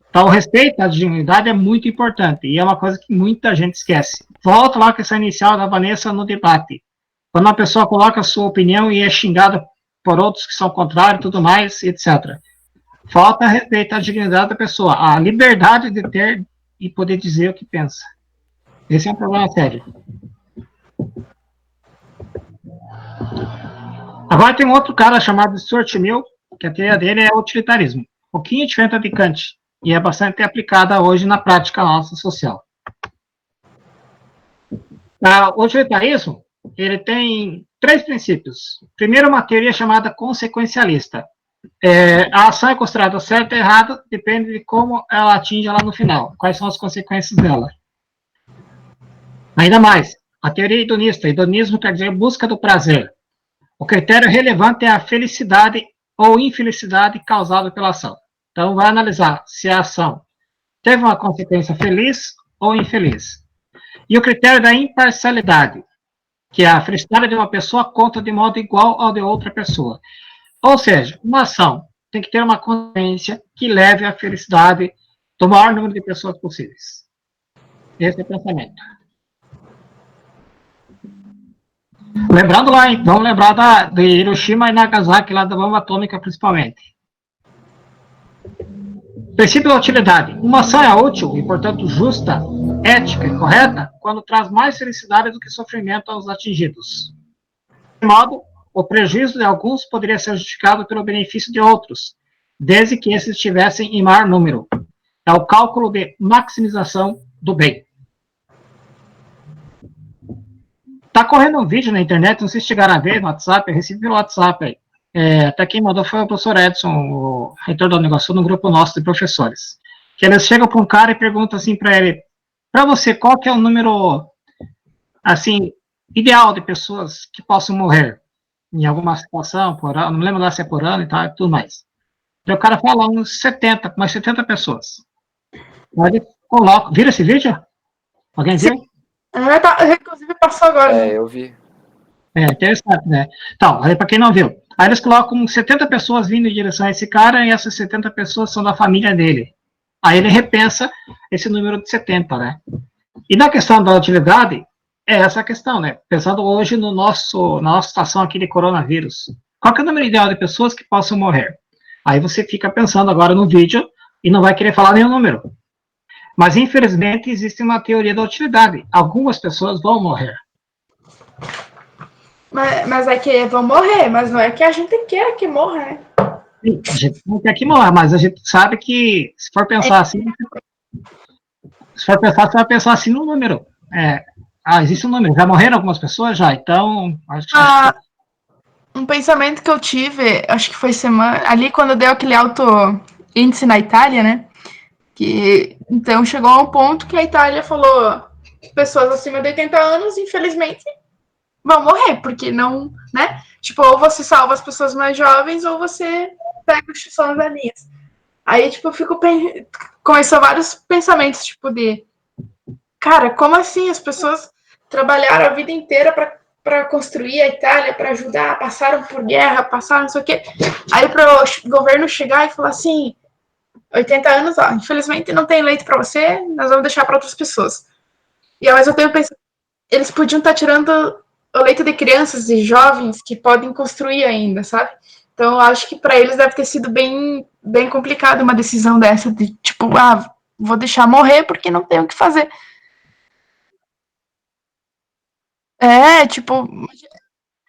Então, o respeito à dignidade é muito importante, e é uma coisa que muita gente esquece. Volta lá com essa inicial da Vanessa no debate. Quando uma pessoa coloca a sua opinião e é xingada por outros que são contrários e tudo mais, etc. Falta respeito à dignidade da pessoa, a liberdade de ter e poder dizer o que pensa. Esse é um problema sério. Agora tem um outro cara chamado Stuart Mill, que a teoria dele é o utilitarismo. Um pouquinho diferente de Kant, e é bastante aplicada hoje na prática nossa social. O utilitarismo, ele tem 3 princípios. Primeiro, uma teoria chamada consequencialista. A ação é considerada certa ou errada, depende de como ela atinge lá no final, quais são as consequências dela. Ainda mais, a teoria hedonista, hedonismo quer dizer busca do prazer. O critério relevante é a felicidade ou infelicidade causada pela ação. Então, vai analisar se a ação teve uma consequência feliz ou infeliz. E o critério da imparcialidade, que é a felicidade de uma pessoa conta de modo igual ao de outra pessoa. Ou seja, uma ação tem que ter uma consequência que leve à felicidade do maior número de pessoas possíveis. Esse é o pensamento. Lembrando lá, hein? Vamos lembrar de Hiroshima e Nagasaki, lá da bomba atômica, principalmente. Princípio da utilidade. Uma ação é útil e, portanto, justa, ética e correta quando traz mais felicidade do que sofrimento aos atingidos. De modo, o prejuízo de alguns poderia ser justificado pelo benefício de outros, desde que esses estivessem em maior número. É o cálculo de maximização do bem. Está correndo um vídeo na internet, não sei se chegaram a ver no WhatsApp, eu recebi pelo WhatsApp aí. Até quem mandou foi o professor Edson, o reitor da negócio, no grupo nosso de professores. Que eles chegam para um cara e perguntam assim para ele, para você, qual que é o número, assim, ideal de pessoas que possam morrer em alguma situação, por ano, não lembro lá se é por ano e tal, e tudo mais. Então o cara fala uns 70, umas 70 pessoas. Ele coloca, vira esse vídeo? Alguém viu? Inclusive passou agora. Eu vi. Interessante, né? Então, aí para quem não viu, aí eles colocam 70 pessoas vindo em direção a esse cara e essas 70 pessoas são da família dele. Aí ele repensa esse número de 70, né? E na questão da utilidade, é essa a questão, né? Pensando hoje na nossa situação aqui de coronavírus. Qual que é o número ideal de pessoas que possam morrer? Aí você fica pensando agora no vídeo e não vai querer falar nenhum número. Mas, infelizmente, existe uma teoria da utilidade. Algumas pessoas vão morrer. Mas é que vão morrer, mas não é que a gente queira que morra, né? Sim, a gente não quer que morra, mas a gente sabe que, se for pensar assim, você vai pensar assim no número. Existe um número. Já morreram algumas pessoas? Já. Então, acho que... Um pensamento que eu tive, acho que foi ali quando deu aquele alto índice na Itália, né? Então chegou a um ponto que a Itália falou, pessoas acima de 80 anos, infelizmente, vão morrer, porque não, né? Tipo, ou você salva as pessoas mais jovens, ou você pega os que são velhinhas. Aí, tipo, começou vários pensamentos, tipo, cara, como assim? As pessoas trabalharam a vida inteira para construir a Itália, para ajudar, passaram por guerra, passaram não sei o quê. Aí para o governo chegar e falar assim, 80 anos, ó, infelizmente não tem leito para você, nós vamos deixar para outras pessoas. E ao mesmo tempo, eles podiam estar tirando o leito de crianças e jovens que podem construir ainda, sabe? Então, eu acho que para eles deve ter sido bem, bem complicado uma decisão dessa, de tipo, vou deixar morrer porque não tenho o que fazer. Tipo,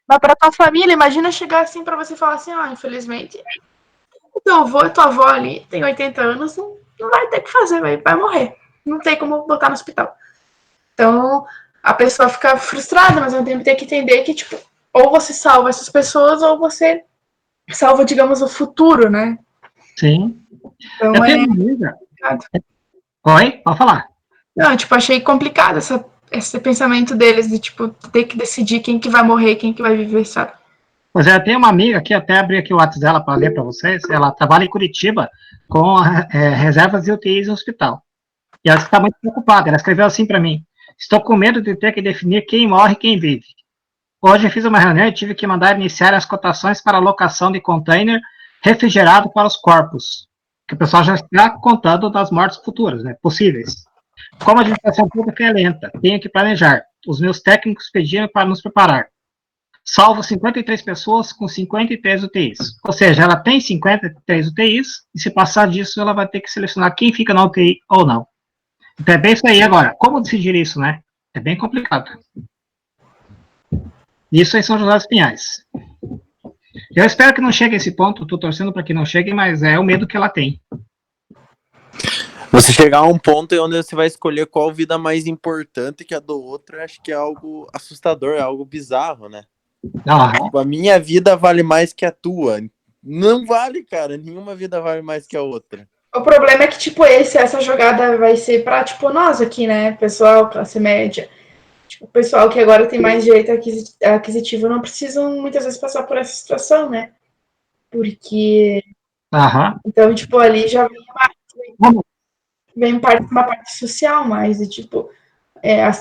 mas para tua família, imagina chegar assim para você e falar assim, infelizmente, teu avô e tua avó ali tem 80 anos, não vai ter o que fazer, vai morrer. Não tem como botar no hospital. Então, a pessoa fica frustrada, mas ao mesmo tempo tem que entender que, tipo, ou você salva essas pessoas, ou você salva, digamos, o futuro, né? Sim. Então, eu tenho uma amiga. Oi? Pode falar. Não, tipo, achei complicado esse pensamento deles de, tipo, ter que decidir quem que vai morrer, quem que vai viver, sabe? Pois é, eu tenho uma amiga aqui, até abri aqui o WhatsApp dela para ler para vocês. Ela trabalha em Curitiba com reservas de UTIs no hospital. E ela está muito preocupada. Ela escreveu assim para mim: estou com medo de ter que definir quem morre e quem vive. Hoje eu fiz uma reunião e tive que mandar iniciar as cotações para a locação de container refrigerado para os corpos, que o pessoal já está contando das mortes futuras, né, possíveis. Como a administração pública é lenta, tenho que planejar. Os meus técnicos pediram para nos preparar. Salvo 53 pessoas com 53 UTIs. Ou seja, ela tem 53 UTIs, e se passar disso, ela vai ter que selecionar quem fica na UTI ou não. Então é bem isso aí. Agora, como decidir isso, né? É bem complicado. Isso em São José dos Pinhais. Eu espero que não chegue a esse ponto, estou torcendo para que não chegue, mas é o medo que ela tem. Você chegar a um ponto onde você vai escolher qual vida mais importante que a do outro, acho que é algo assustador, é algo bizarro, né? Tipo, a minha vida vale mais que a tua. Não vale, cara. Nenhuma vida vale mais que a outra. O problema é que, tipo, essa jogada vai ser pra, tipo, nós aqui, né? Pessoal, classe média. Tipo, o pessoal que agora tem mais direito aquisitivo não precisam, muitas vezes, passar por essa situação, né? Porque... Então, tipo, ali já vem uma parte social mais, e, tipo...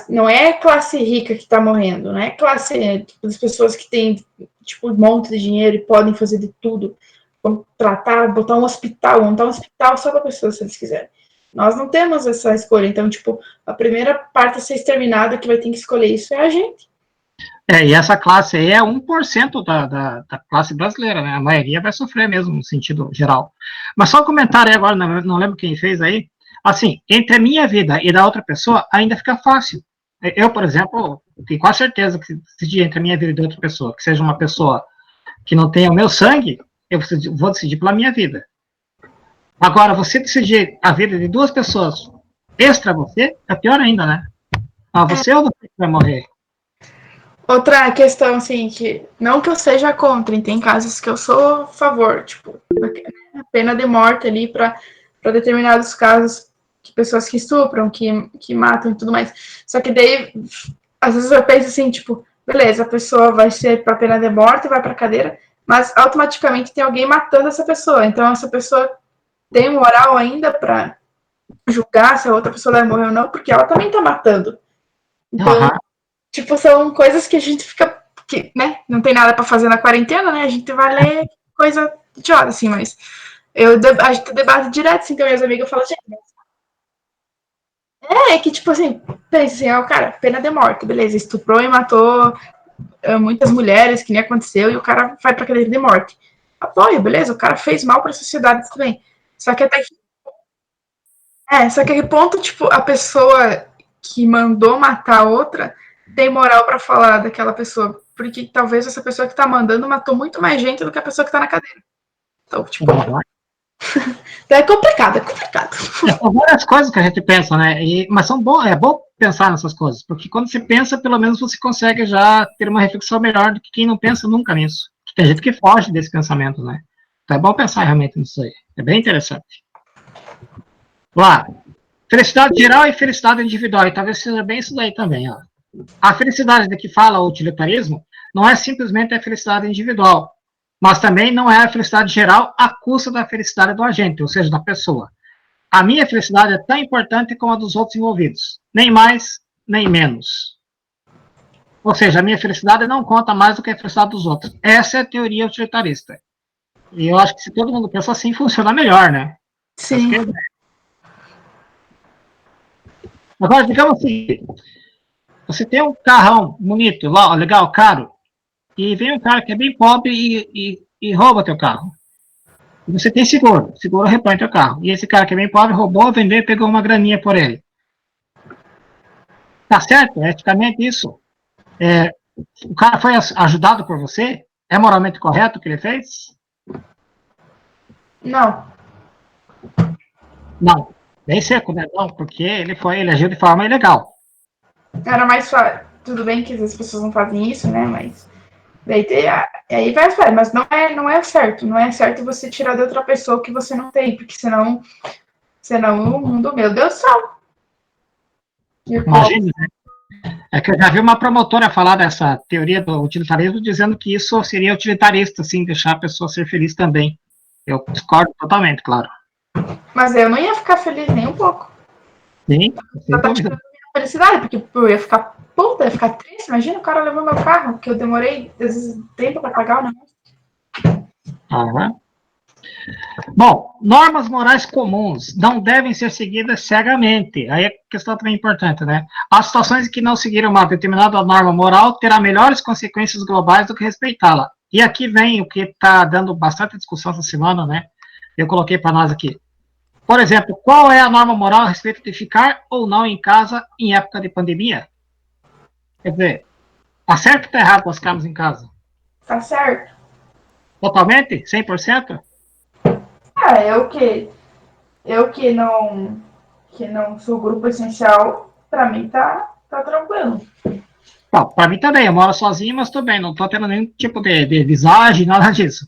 não é classe rica que tá morrendo, não é classe das pessoas que têm, tipo, um monte de dinheiro e podem fazer de tudo. Contratar, botar um hospital, montar um hospital só para pessoas, se eles quiserem. Nós não temos essa escolha. Então, tipo, a primeira parte a ser exterminada que vai ter que escolher isso é a gente. E essa classe aí é 1% da classe brasileira, né? A maioria vai sofrer mesmo, no sentido geral. Mas só um comentário aí agora, não lembro quem fez aí. Assim, entre a minha vida e da outra pessoa, ainda fica fácil. Eu, por exemplo, tenho quase certeza que decidir entre a minha vida e da outra pessoa, que seja uma pessoa que não tenha o meu sangue, eu vou decidir pela minha vida. Agora, você decidir a vida de duas pessoas extra você, é pior ainda, né? Você ou você que vai morrer? Outra questão, assim, que não que eu seja contra, e tem casos que eu sou a favor, tipo, a pena de morte ali para determinados casos, de pessoas que estupram, que matam e tudo mais. Só que daí, às vezes eu penso assim, tipo, beleza, a pessoa vai ser para pena de morte, vai para cadeira, mas automaticamente tem alguém matando essa pessoa. Então, essa pessoa tem moral ainda para julgar se a outra pessoa vai morrer ou não, porque ela também tá matando. Então, tipo, são coisas que a gente fica, que, né, não tem nada para fazer na quarentena, né, a gente vai ler coisa idiota, assim, mas a gente debate direto, assim, com minhas amigas, eu falo, gente, que, tipo assim, pensa assim, o cara, pena de morte, beleza, estuprou e matou muitas mulheres, que nem aconteceu, e o cara vai pra cadeira de morte. Apoio, beleza, o cara fez mal pra sociedade também. Só que até que... só que a que ponto, tipo, a pessoa que mandou matar a outra tem moral pra falar daquela pessoa? Porque talvez essa pessoa que tá mandando matou muito mais gente do que a pessoa que tá na cadeira. Então, tipo... é complicado, é complicado. São várias coisas que a gente pensa, né? Mas é bom pensar nessas coisas, porque quando você pensa, pelo menos você consegue já ter uma reflexão melhor do que quem não pensa nunca nisso. Tem gente que foge desse pensamento, né? Então é bom pensar realmente nisso aí. É bem interessante. Lá, felicidade geral e felicidade individual. E talvez seja bem isso daí também, ó. A felicidade de que fala o utilitarismo não é simplesmente a felicidade individual, mas também não é a felicidade geral à custa da felicidade do agente, ou seja, da pessoa. A minha felicidade é tão importante como a dos outros envolvidos, nem mais, nem menos. Ou seja, a minha felicidade não conta mais do que a felicidade dos outros. Essa é a teoria utilitarista. E eu acho que se todo mundo pensa assim, funciona melhor, né? Sim. Agora, digamos assim, Você tem um carrão bonito, legal, caro, e vem um cara que é bem pobre e rouba teu carro. E você tem seguro repõe teu carro. E esse cara que é bem pobre roubou, vendeu e pegou uma graninha por ele. Tá certo? É eticamente isso. O cara foi ajudado por você? É moralmente correto o que ele fez? Não. Não. Bem seco, né? Não, porque ele agiu de forma ilegal. Era mais fácil. Tudo bem que as pessoas não fazem isso, né? Mas daí aí vai, mas não é certo. Não é certo você tirar de outra pessoa o que você não tem, porque senão o mundo, meu Deus do céu. Imagina, né? É que eu já vi uma promotora falar dessa teoria do utilitarismo, dizendo que isso seria utilitarista, assim, deixar a pessoa ser feliz também. Eu discordo totalmente, claro. Mas eu não ia ficar feliz nem um pouco. Sim, eu tá tirando minha felicidade, porque eu ia ficar puta, ia ficar triste. Imagina o cara levou meu carro, que eu demorei às vezes, tempo para pagar o negócio. Uhum. Bom, normas morais comuns não devem ser seguidas cegamente. Aí a questão também é importante, né? As situações em que não seguir uma determinada norma moral terá melhores consequências globais do que respeitá-la. E aqui vem o que está dando bastante discussão essa semana, né? Eu coloquei para nós aqui. Por exemplo, qual é a norma moral a respeito de ficar ou não em casa em época de pandemia? Quer dizer, tá certo ou tá errado nós ficarmos em casa? Tá certo. Totalmente? 100%? Eu que não sou grupo essencial, para mim tá tranquilo. Para mim também, eu moro sozinho, mas estou bem, não estou tendo nenhum tipo de visagem, nada disso.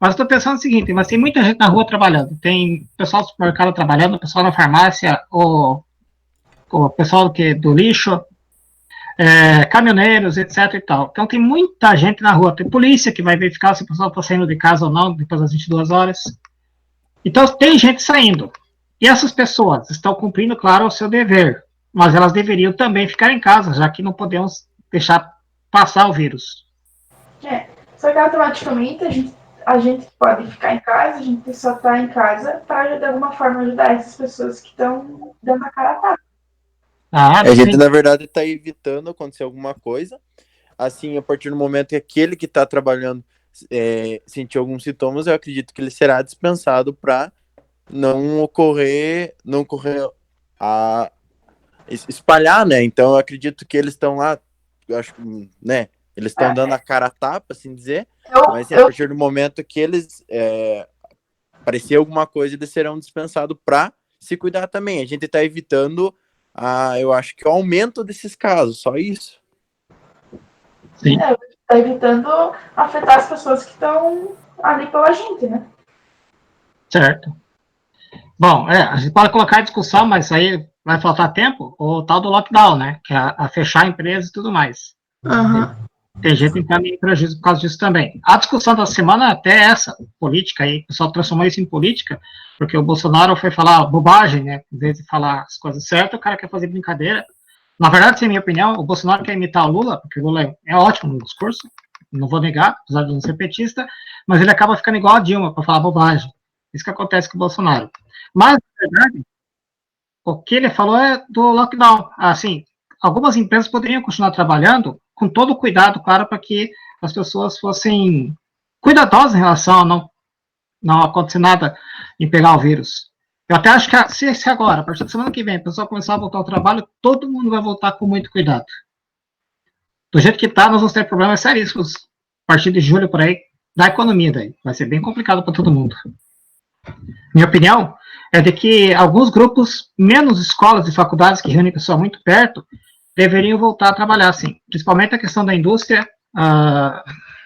Mas estou pensando o seguinte, mas tem muita gente na rua trabalhando, tem pessoal do supermercado trabalhando, pessoal na farmácia, o pessoal do lixo, caminhoneiros, etc e tal. Então tem muita gente na rua, tem polícia que vai verificar se o pessoal está saindo de casa ou não, depois das 22 horas. Então tem gente saindo. E essas pessoas estão cumprindo, claro, o seu dever, mas elas deveriam também ficar em casa, já que não podemos deixar passar o vírus. Só que automaticamente a gente pode ficar em casa, a gente só tá em casa para de alguma forma ajudar essas pessoas que estão dando a cara a tapa. A gente, na verdade, está evitando acontecer alguma coisa. Assim, a partir do momento que aquele que está trabalhando sentir alguns sintomas, eu acredito que ele será dispensado para não ocorrer a espalhar, né? Então, eu acredito que eles estão lá, eu acho, né? Eles estão dando a cara a tapa, assim dizer, mas a partir do momento que eles aparecer alguma coisa, eles serão dispensados para se cuidar também. A gente está evitando, eu acho que o aumento desses casos, só isso. Sim. Está evitando afetar as pessoas que estão ali pela gente, né? Certo. Bom, a gente pode colocar em discussão, mas aí vai faltar tempo, o tal do lockdown, né? Que é a fechar a empresa e tudo mais. Uhum. Tem gente entrando em prejuízo por causa disso também. A discussão da semana até essa, política aí, o pessoal transformou isso em política, porque o Bolsonaro foi falar bobagem, né? Em vez de falar as coisas certas, o cara quer fazer brincadeira. Na verdade, sem minha opinião, o Bolsonaro quer imitar o Lula, porque o Lula é ótimo no discurso, não vou negar, apesar de não ser petista, mas ele acaba ficando igual a Dilma para falar bobagem. Isso que acontece com o Bolsonaro. Mas, na verdade, o que ele falou é do lockdown. Assim, algumas empresas poderiam continuar trabalhando com todo o cuidado, claro, para que as pessoas fossem cuidadosas em relação a não acontecer nada em pegar o vírus. Eu até acho que se agora, a partir da semana que vem, o pessoal começar a voltar ao trabalho, todo mundo vai voltar com muito cuidado. Do jeito que está, nós vamos ter problemas seríssimos a partir de julho por aí, da economia daí. Vai ser bem complicado para todo mundo. Minha opinião é de que alguns grupos, menos escolas e faculdades que reúnem pessoas muito perto, deveriam voltar a trabalhar, sim. Principalmente a questão da indústria,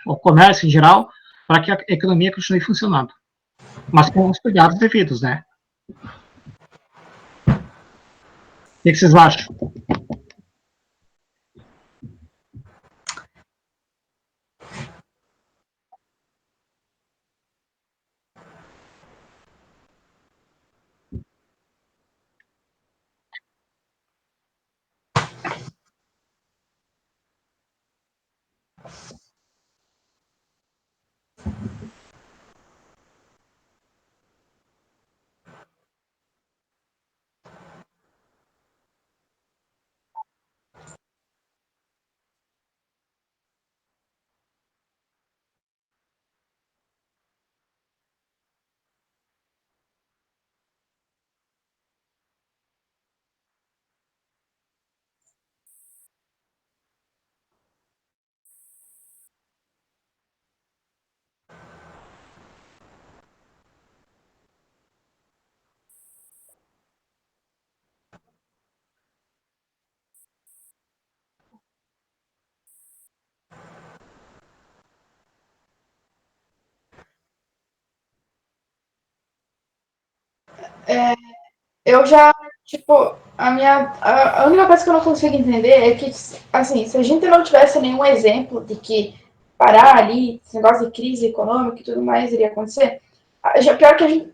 o comércio em geral, para que a economia continue funcionando. Mas com os cuidados devidos, né? O que vocês acham? eu já, tipo, a única coisa que eu não consigo entender é que, assim, se a gente não tivesse nenhum exemplo de que parar ali, esse negócio de crise econômica e tudo mais iria acontecer, já pior que a gente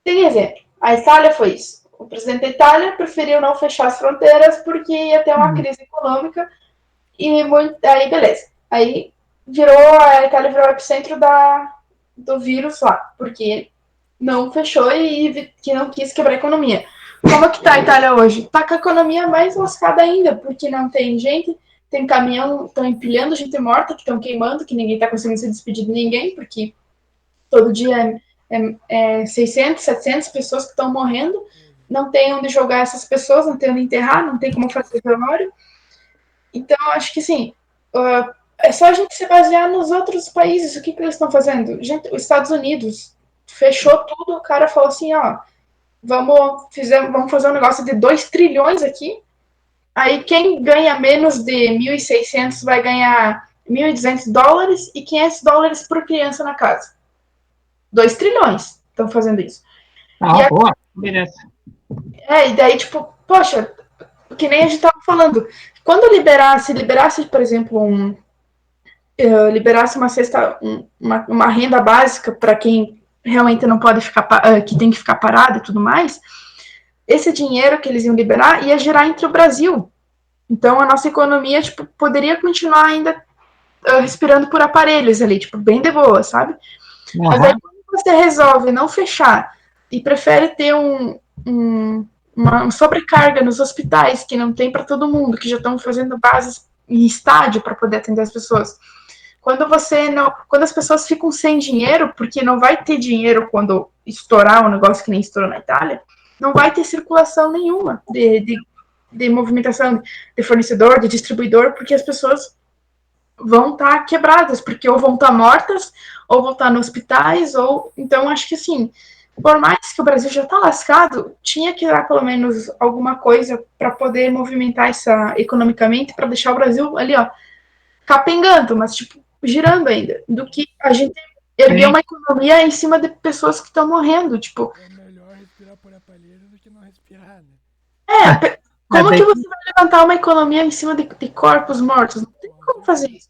tem exemplo. A Itália foi isso. O presidente da Itália preferiu não fechar as fronteiras porque ia ter uma crise econômica e aí beleza. Aí a Itália virou o epicentro do vírus lá, porque não fechou e que não quis quebrar a economia. Como que tá a Itália hoje? Tá com a economia mais lascada ainda, porque não tem gente, tem caminhão, estão empilhando gente morta, que estão queimando, que ninguém tá conseguindo se despedir de ninguém, porque todo dia 600, 700 pessoas que estão morrendo, não tem onde jogar essas pessoas, não tem onde enterrar, não tem como fazer velório. Então, acho que sim, é só a gente se basear nos outros países. O que eles estão fazendo? Gente, os Estados Unidos fechou tudo, o cara falou assim, ó, vamos fazer um negócio de 2 trilhões aqui, aí quem ganha menos de 1.600 vai ganhar $1.200 e $500 por criança na casa. 2 trilhões estão fazendo isso. Boa, beleza. E daí, tipo, poxa, que nem a gente tava falando, quando liberasse, por exemplo, liberasse uma cesta, uma renda básica para quem realmente não pode ficar, que tem que ficar parado e tudo mais, esse dinheiro que eles iam liberar ia girar entre o Brasil. Então a nossa economia, tipo, poderia continuar ainda respirando por aparelhos ali, tipo, bem de boa, sabe? Mas aí quando você resolve não fechar e prefere ter uma sobrecarga nos hospitais que não tem para todo mundo, que já estão fazendo bases em estádio para poder atender as pessoas. Quando as pessoas ficam sem dinheiro, porque não vai ter dinheiro quando estourar um negócio que nem estourou na Itália, não vai ter circulação nenhuma de movimentação de fornecedor, de distribuidor, porque as pessoas vão estar quebradas, porque ou vão estar mortas, ou vão estar nos hospitais, então acho que assim, por mais que o Brasil já está lascado, tinha que dar pelo menos alguma coisa para poder movimentar economicamente, para deixar o Brasil ali, ó, capengando, mas tipo, girando ainda, do que a gente erguer uma economia em cima de pessoas que estão morrendo, tipo. É melhor respirar por aparelho do que não respirar, né? Como que você vai levantar uma economia em cima de corpos mortos? Não tem como fazer isso.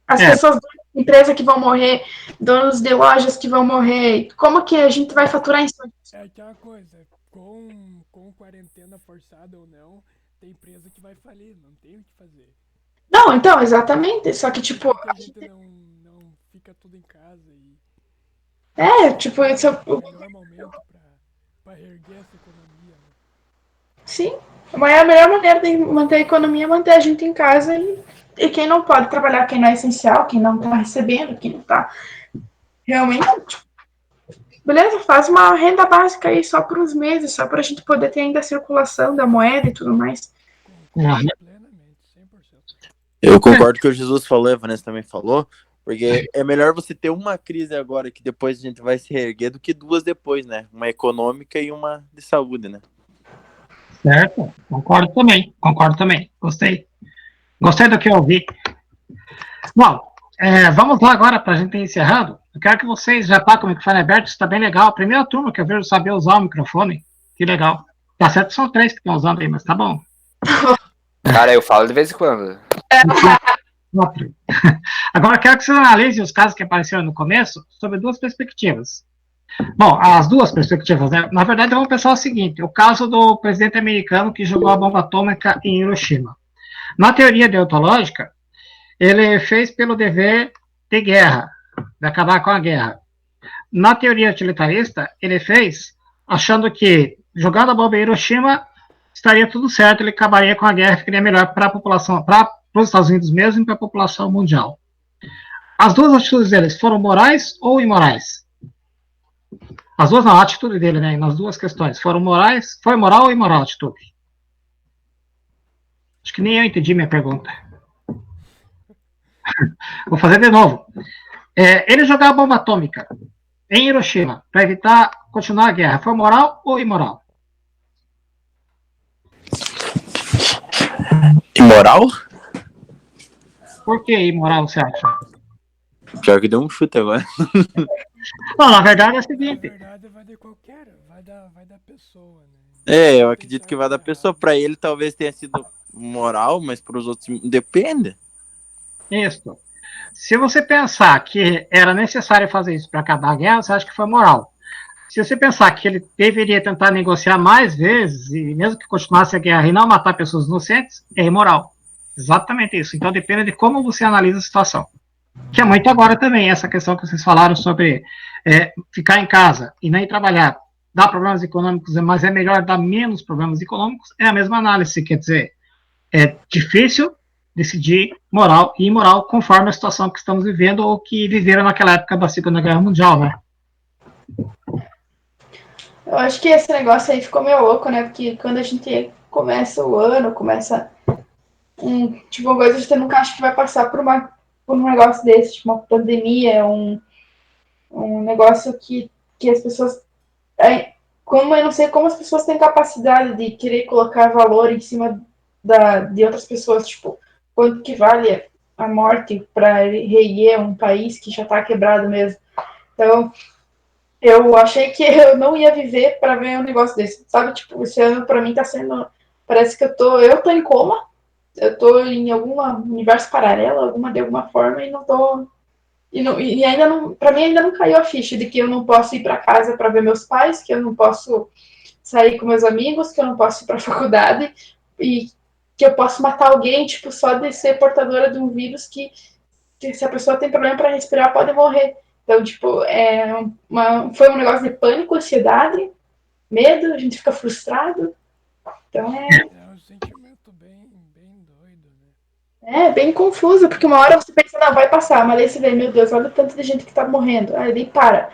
As pessoas da empresa que vão morrer, donos de lojas que vão morrer, como que a gente vai faturar em cima disso? É aquela coisa, com quarentena forçada ou não, tem empresa que vai falir, não tem o que fazer. Não, então, exatamente, só que tipo... A gente não fica tudo em casa e... tipo... Isso é o melhor momento pra reerguer essa economia, né? Sim, mas a melhor maneira de manter a economia é manter a gente em casa e quem não pode trabalhar, quem não é essencial, quem não tá recebendo, quem não tá realmente... Tipo, beleza, faz uma renda básica aí só por uns meses, só pra gente poder ter ainda a circulação da moeda e tudo mais. Eu concordo com o que o Jesus falou, a Vanessa também falou, porque é melhor você ter uma crise agora que depois a gente vai se reerguer do que 2 depois, né? Uma econômica e uma de saúde, né? Certo, concordo também, gostei do que eu ouvi. Bom, vamos lá agora para a gente ir encerrando. Eu quero que vocês já tá com o microfone aberto, isso está bem legal. A primeira turma que eu vejo saber usar o microfone, que legal. Tá certo, são 3 que estão usando aí, mas tá bom. Cara, eu falo de vez em quando. Agora eu quero que vocês analisem os casos que apareceram no começo sobre 2 perspectivas. Bom, as 2 perspectivas, né? Na verdade, vamos pensar o seguinte: o caso do presidente americano que jogou a bomba atômica em Hiroshima. Na teoria deontológica, ele fez pelo dever de guerra, de acabar com a guerra. Na teoria utilitarista, ele fez achando que jogando a bomba em Hiroshima estaria tudo certo, ele acabaria com a guerra, ficaria melhor para a população, para os Estados Unidos mesmo e para a população mundial. As 2 atitudes deles foram morais ou imorais? As 2 não, a atitude dele, né? Nas 2 questões. Foram morais? Foi moral ou imoral a atitude? Acho que nem eu entendi minha pergunta. Vou fazer de novo. Ele jogar a bomba atômica em Hiroshima para evitar continuar a guerra, foi moral ou imoral? Imoral? Por que imoral, você acha? Pior que deu um chute agora. Não, na verdade é o seguinte. Na verdade vai de qualquer, vai da pessoa, né? Eu acredito que vai da pessoa. Pra ele talvez tenha sido moral, mas para os outros depende. Isso. Se você pensar que era necessário fazer isso para acabar a guerra, você acha que foi moral. Se você pensar que ele deveria tentar negociar mais vezes, e mesmo que continuasse a guerra e não matar pessoas inocentes, é imoral. Exatamente isso. Então depende de como você analisa a situação. Que é muito agora também, essa questão que vocês falaram sobre ficar em casa e nem trabalhar, dá problemas econômicos, mas é melhor dar menos problemas econômicos, é a mesma análise. Quer dizer, é difícil decidir moral e imoral conforme a situação que estamos vivendo ou que viveram naquela época da Segunda Guerra Mundial, né? Eu acho que esse negócio aí ficou meio louco, né? Porque quando a gente começa o ano, começa tipo, uma coisa, a gente nunca acha que vai passar por um negócio desse, tipo uma pandemia, um negócio que as pessoas... Como eu não sei como as pessoas têm capacidade de querer colocar valor em cima de outras pessoas, tipo, quanto que vale a morte para reerguer um país que já está quebrado mesmo. Então, eu achei que eu não ia viver para ver um negócio desse, sabe? Tipo, esse ano para mim tá sendo... Parece que eu tô em coma, eu tô em algum universo paralelo, de alguma forma, e não tô... E ainda não... Para mim ainda não caiu a ficha de que eu não posso ir para casa para ver meus pais, que eu não posso sair com meus amigos, que eu não posso ir para a faculdade, e que eu posso matar alguém, tipo, só de ser portadora de um vírus que se a pessoa tem problema para respirar, pode morrer. Então, tipo, foi um negócio de pânico, ansiedade, medo, a gente fica frustrado. Então É um sentimento bem doido, né? É bem confuso, porque uma hora você pensa, não, vai passar, mas aí você vê, meu Deus, olha o tanto de gente que tá morrendo. Aí para.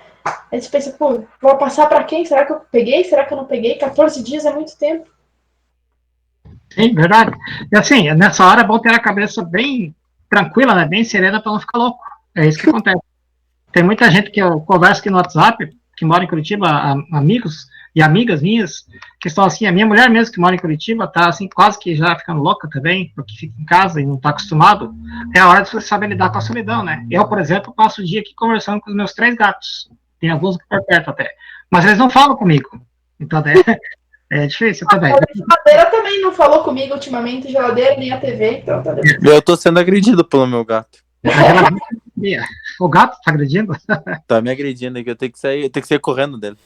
Aí você pensa, pô, vou passar para quem? Será que eu peguei? Será que eu não peguei? 14 dias é muito tempo. Sim, verdade. E assim, nessa hora é bom ter a cabeça bem tranquila, né, bem serena para não ficar louco. É isso que acontece. Tem muita gente que eu converso aqui no WhatsApp, que mora em Curitiba, amigos e amigas minhas, que estão assim, a minha mulher mesmo que mora em Curitiba, tá assim, quase que já ficando louca também, porque fica em casa e não está acostumado. É a hora de você saber lidar com a solidão, né? Eu, por exemplo, passo o dia aqui conversando com os meus 3 gatos. Tem alguns por perto até. Mas eles não falam comigo. Então, é difícil também. A geladeira também não falou comigo ultimamente, geladeira nem a TV, então tá difícil. Eu tô sendo agredido pelo meu gato. O gato tá agredindo? Tá me agredindo aqui, eu tenho que sair correndo dele.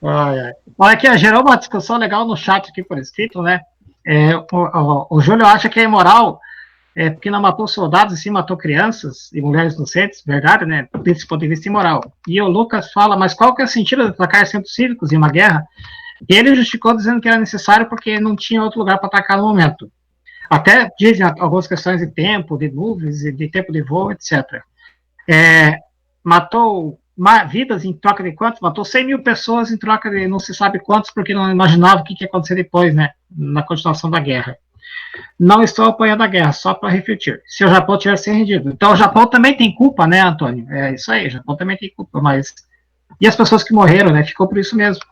Olha aqui, gerou uma discussão legal no chat aqui por escrito, né? O Júlio acha que é imoral porque não matou soldados e sim matou crianças e mulheres inocentes, verdade, né? Desse ponto de vista imoral. E o Lucas fala, mas qual que é o sentido de atacar centros cívicos em uma guerra? E ele justificou dizendo que era necessário porque não tinha outro lugar para atacar no momento. Até dizem algumas questões de tempo, de nuvens, de tempo de voo, etc. Matou vidas em troca de quantos? Matou 100 mil pessoas em troca de não se sabe quantos, porque não imaginava o que ia acontecer depois, né? Na continuação da guerra. Não estou apoiando a guerra, só para refletir. Se o Japão tivesse rendido. Então o Japão também tem culpa, né, Antônio? É isso aí, o Japão também tem culpa, mas... E as pessoas que morreram, né? Ficou por isso mesmo.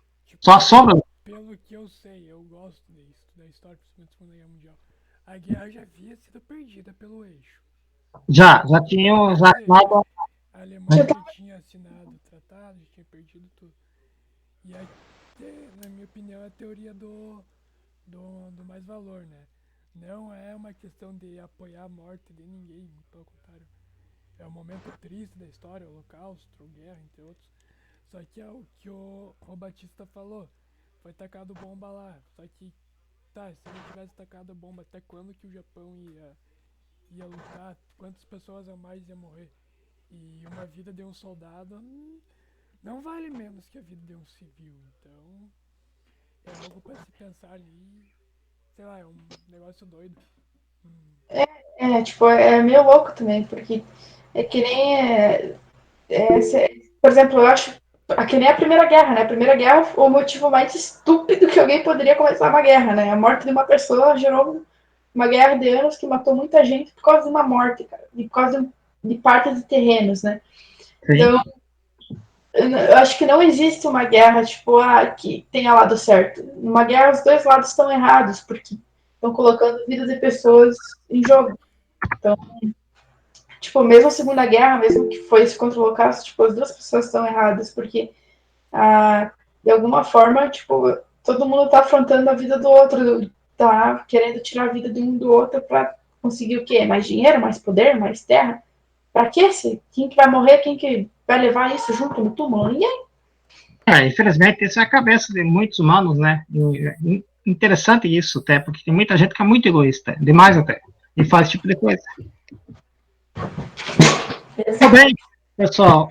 Só a sombra. Pelo que eu sei, eu gosto disso, da história da Segunda Guerra Mundial. A guerra já havia sido perdida pelo eixo. Já tinham assinado. A Alemanha já tinha assinado o tratado, já tinha perdido tudo. E na minha opinião, é a teoria do mais valor, né? Não é uma questão de apoiar a morte de ninguém, pelo contrário. É um momento triste da história, o Holocausto, guerra, entre outros. Só que é o que o Batista falou. Foi tacado bomba lá. Só que, se não tivesse tacado bomba, até quando que o Japão ia lutar? Quantas pessoas a mais ia morrer? E uma vida de um soldado não vale menos que a vida de um civil. Então, é algo para se pensar ali. Sei lá, é um negócio doido. Tipo, é meio louco também, porque é que nem... por exemplo, eu acho que nem a Primeira Guerra, né? A Primeira Guerra foi o motivo mais estúpido que alguém poderia começar uma guerra, né? A morte de uma pessoa gerou uma guerra de anos que matou muita gente por causa de uma morte, cara. Por causa de parte de terrenos, né? Sim. Então, eu acho que não existe uma guerra, tipo, que tenha lado certo. Numa guerra, os dois lados estão errados, porque estão colocando vidas de pessoas em jogo. Então, tipo, mesmo a Segunda Guerra, mesmo que foi isso contra o Holocausto, tipo, as duas pessoas estão erradas, porque de alguma forma, tipo, todo mundo tá afrontando a vida do outro, tá querendo tirar a vida de um do outro pra conseguir o quê? Mais dinheiro, mais poder, mais terra? Pra quê? Quem que vai morrer? Quem que vai levar isso junto no túmulo? Ninguém. Infelizmente, isso é a cabeça de muitos humanos, né? E interessante isso, até, porque tem muita gente que é muito egoísta, demais até, e faz esse tipo de coisa. Tudo bem, pessoal.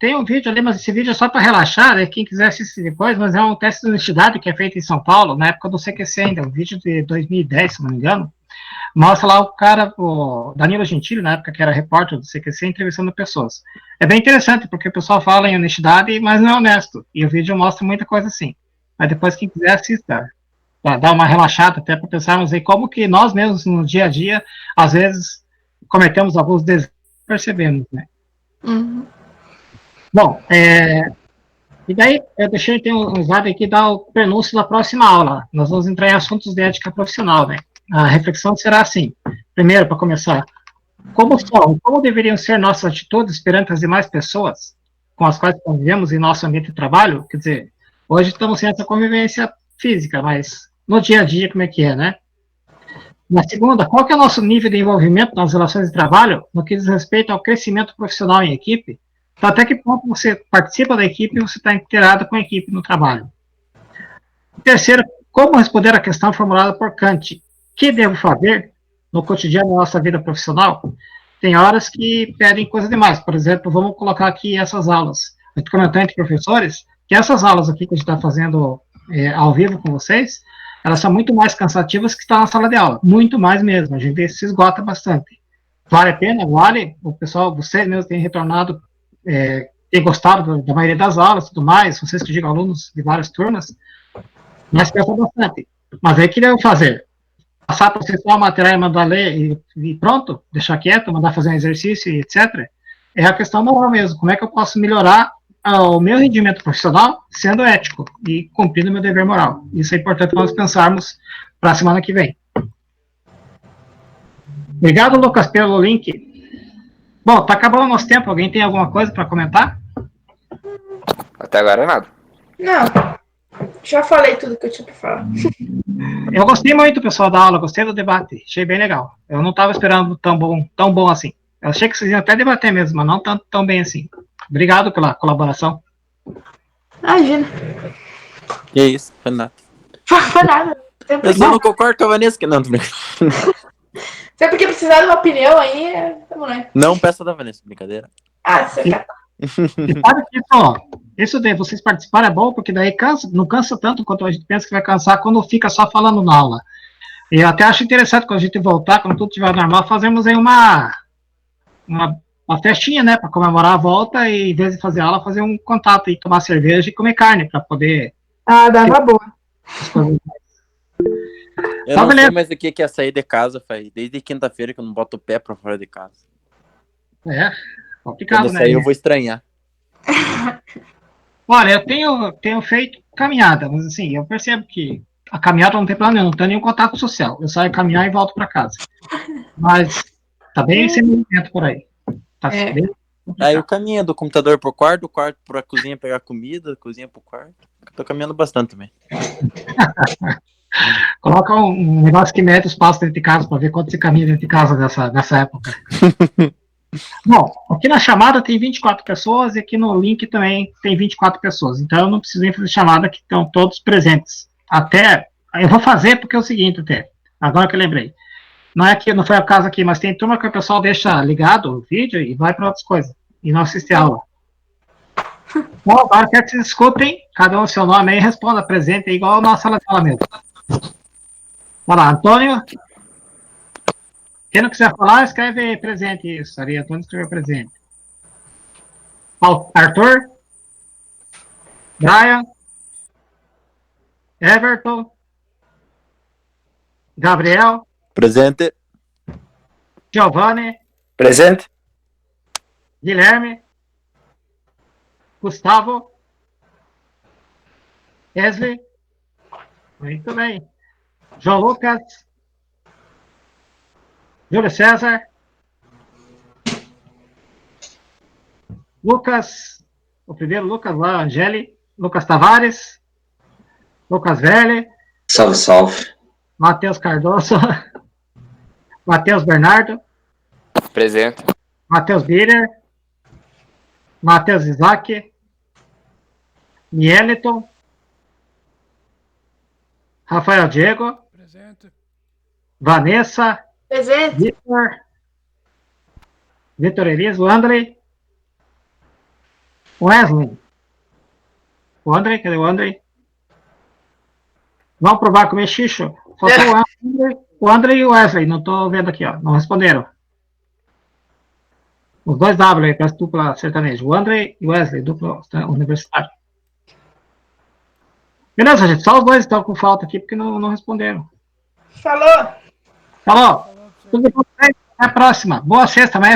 Tem um vídeo ali, mas esse vídeo é só para relaxar, né? Quem quiser assistir depois, mas é um teste de honestidade que é feito em São Paulo, na época do CQC ainda, um vídeo de 2010, se não me engano. Mostra lá o cara, o Danilo Gentili, na época que era repórter do CQC, entrevistando pessoas. É bem interessante, porque o pessoal fala em honestidade, mas não é honesto. E o vídeo mostra muita coisa assim. Mas depois, quem quiser, assista. Pra dar uma relaxada, até para pensarmos aí como que nós mesmos, no dia a dia, às vezes, cometemos alguns percebemos, né? Uhum. Bom, e daí eu deixei ter um slide aqui dar o prenúncio da próxima aula. Nós vamos entrar em assuntos de ética profissional, né? A reflexão será assim. Primeiro, para começar, como deveriam ser nossas atitudes perante as demais pessoas com as quais convivemos em nosso ambiente de trabalho? Quer dizer, hoje estamos sem essa convivência física, mas no dia a dia como é que é, né? Na segunda, qual que é o nosso nível de envolvimento nas relações de trabalho no que diz respeito ao crescimento profissional em equipe? Então, até que ponto você participa da equipe e você está inteirado com a equipe no trabalho? Terceiro, como responder à questão formulada por Kant? O que devo fazer no cotidiano da nossa vida profissional? Tem horas que pedem coisa demais. Por exemplo, vamos colocar aqui essas aulas. A gente comentou entre professores que essas aulas aqui que a gente está fazendo ao vivo com vocês, elas são muito mais cansativas que estar na sala de aula. Muito mais mesmo. A gente se esgota bastante. Vale a pena? Vale. O pessoal, vocês mesmos têm retornado, têm gostado da maioria das aulas e tudo mais, vocês que digam alunos de várias turmas, mas pensa bastante. Mas aí o que devo fazer? Passar para vocês só a matéria e mandar ler e pronto? Deixar quieto, mandar fazer um exercício e etc. É a questão moral mesmo. Como é que eu posso melhorar o meu rendimento profissional sendo ético e cumprindo meu dever moral? Isso é importante nós pensarmos para a semana que vem. Obrigado, Lucas, pelo link. Bom, tá acabando o nosso tempo. Alguém tem alguma coisa para comentar? Até agora nada. Não. Já falei tudo que eu tinha para falar. Eu gostei muito, pessoal, da aula. Gostei do debate. Achei bem legal. Eu não estava esperando tão bom assim. Eu achei que vocês iam até debater mesmo, mas não tão bem assim. Obrigado pela colaboração. Imagina. Que isso, foi nada. Foi nada. Eu só não concordo com a Vanessa que não. Sempre que precisar de uma opinião aí, vamos lá. Não peça da Vanessa, brincadeira. Você quer. E sabe que isso de vocês participarem é bom, porque daí não cansa tanto quanto a gente pensa que vai cansar quando fica só falando na aula. E eu até acho interessante quando a gente voltar, quando tudo estiver normal, fazermos aí uma festinha, né, para comemorar a volta e, em vez de fazer aula, fazer um contato e tomar cerveja e comer carne, para poder... dava boa. Eu não sei mais o que é sair de casa, faz desde quinta-feira que eu não boto o pé para fora de casa. Complicado, quando sair, eu vou estranhar. Olha, eu tenho feito caminhada, mas assim, eu percebo que a caminhada não tem plano nenhum, não tem nenhum contato social. Eu saio caminhar e volto para casa. Mas tá bem sem movimento por aí. Tá bem complicado. Aí eu caminho do computador pro quarto, do quarto pra cozinha pegar comida, cozinha pro quarto. Eu tô caminhando bastante também. Coloca um negócio que mede os passos dentro de casa para ver quanto você caminha dentro de casa nessa época. Bom, aqui na chamada tem 24 pessoas e aqui no link também tem 24 pessoas. Então eu não preciso nem fazer chamada, que estão todos presentes. Eu vou fazer porque é o seguinte, agora que eu lembrei. Não foi o caso aqui, mas tem turma que o pessoal deixa ligado o vídeo e vai para outras coisas. E não assiste a aula. Bom, agora quero que vocês escutem, cada um o seu nome aí e responda presente, igual na sala de aula mesmo. Vai lá, Antônio. Quem não quiser falar, escreve presente. Isso, ali, Antônio escreveu presente. Arthur. Brian. Everton. Gabriel. Presente. Giovanni. Presente. Guilherme. Gustavo. Wesley. Muito bem. João Lucas. Júlio César. Lucas, o primeiro Lucas lá, Angeli, Lucas Tavares, Lucas Velli. Salve, salve. Matheus Cardoso, Matheus Bernardo. Presente. Matheus Birer, Matheus Isaac, Mieliton, Rafael Diego, presente. Vanessa, presente. Vitor Elias, Andrei, Wesley. O Andrei, cadê o Andrei? Vamos provar com o Mexicho? Faltou o Andrei e o Wesley, não estou vendo aqui, ó, não responderam. Os dois W aí, parece dupla sertaneja. O Andrei e o Wesley, dupla universitário. Beleza, gente, só os dois estão com falta aqui, porque não responderam. Falou! Tudo bem, até a próxima. Boa sexta, amanhã.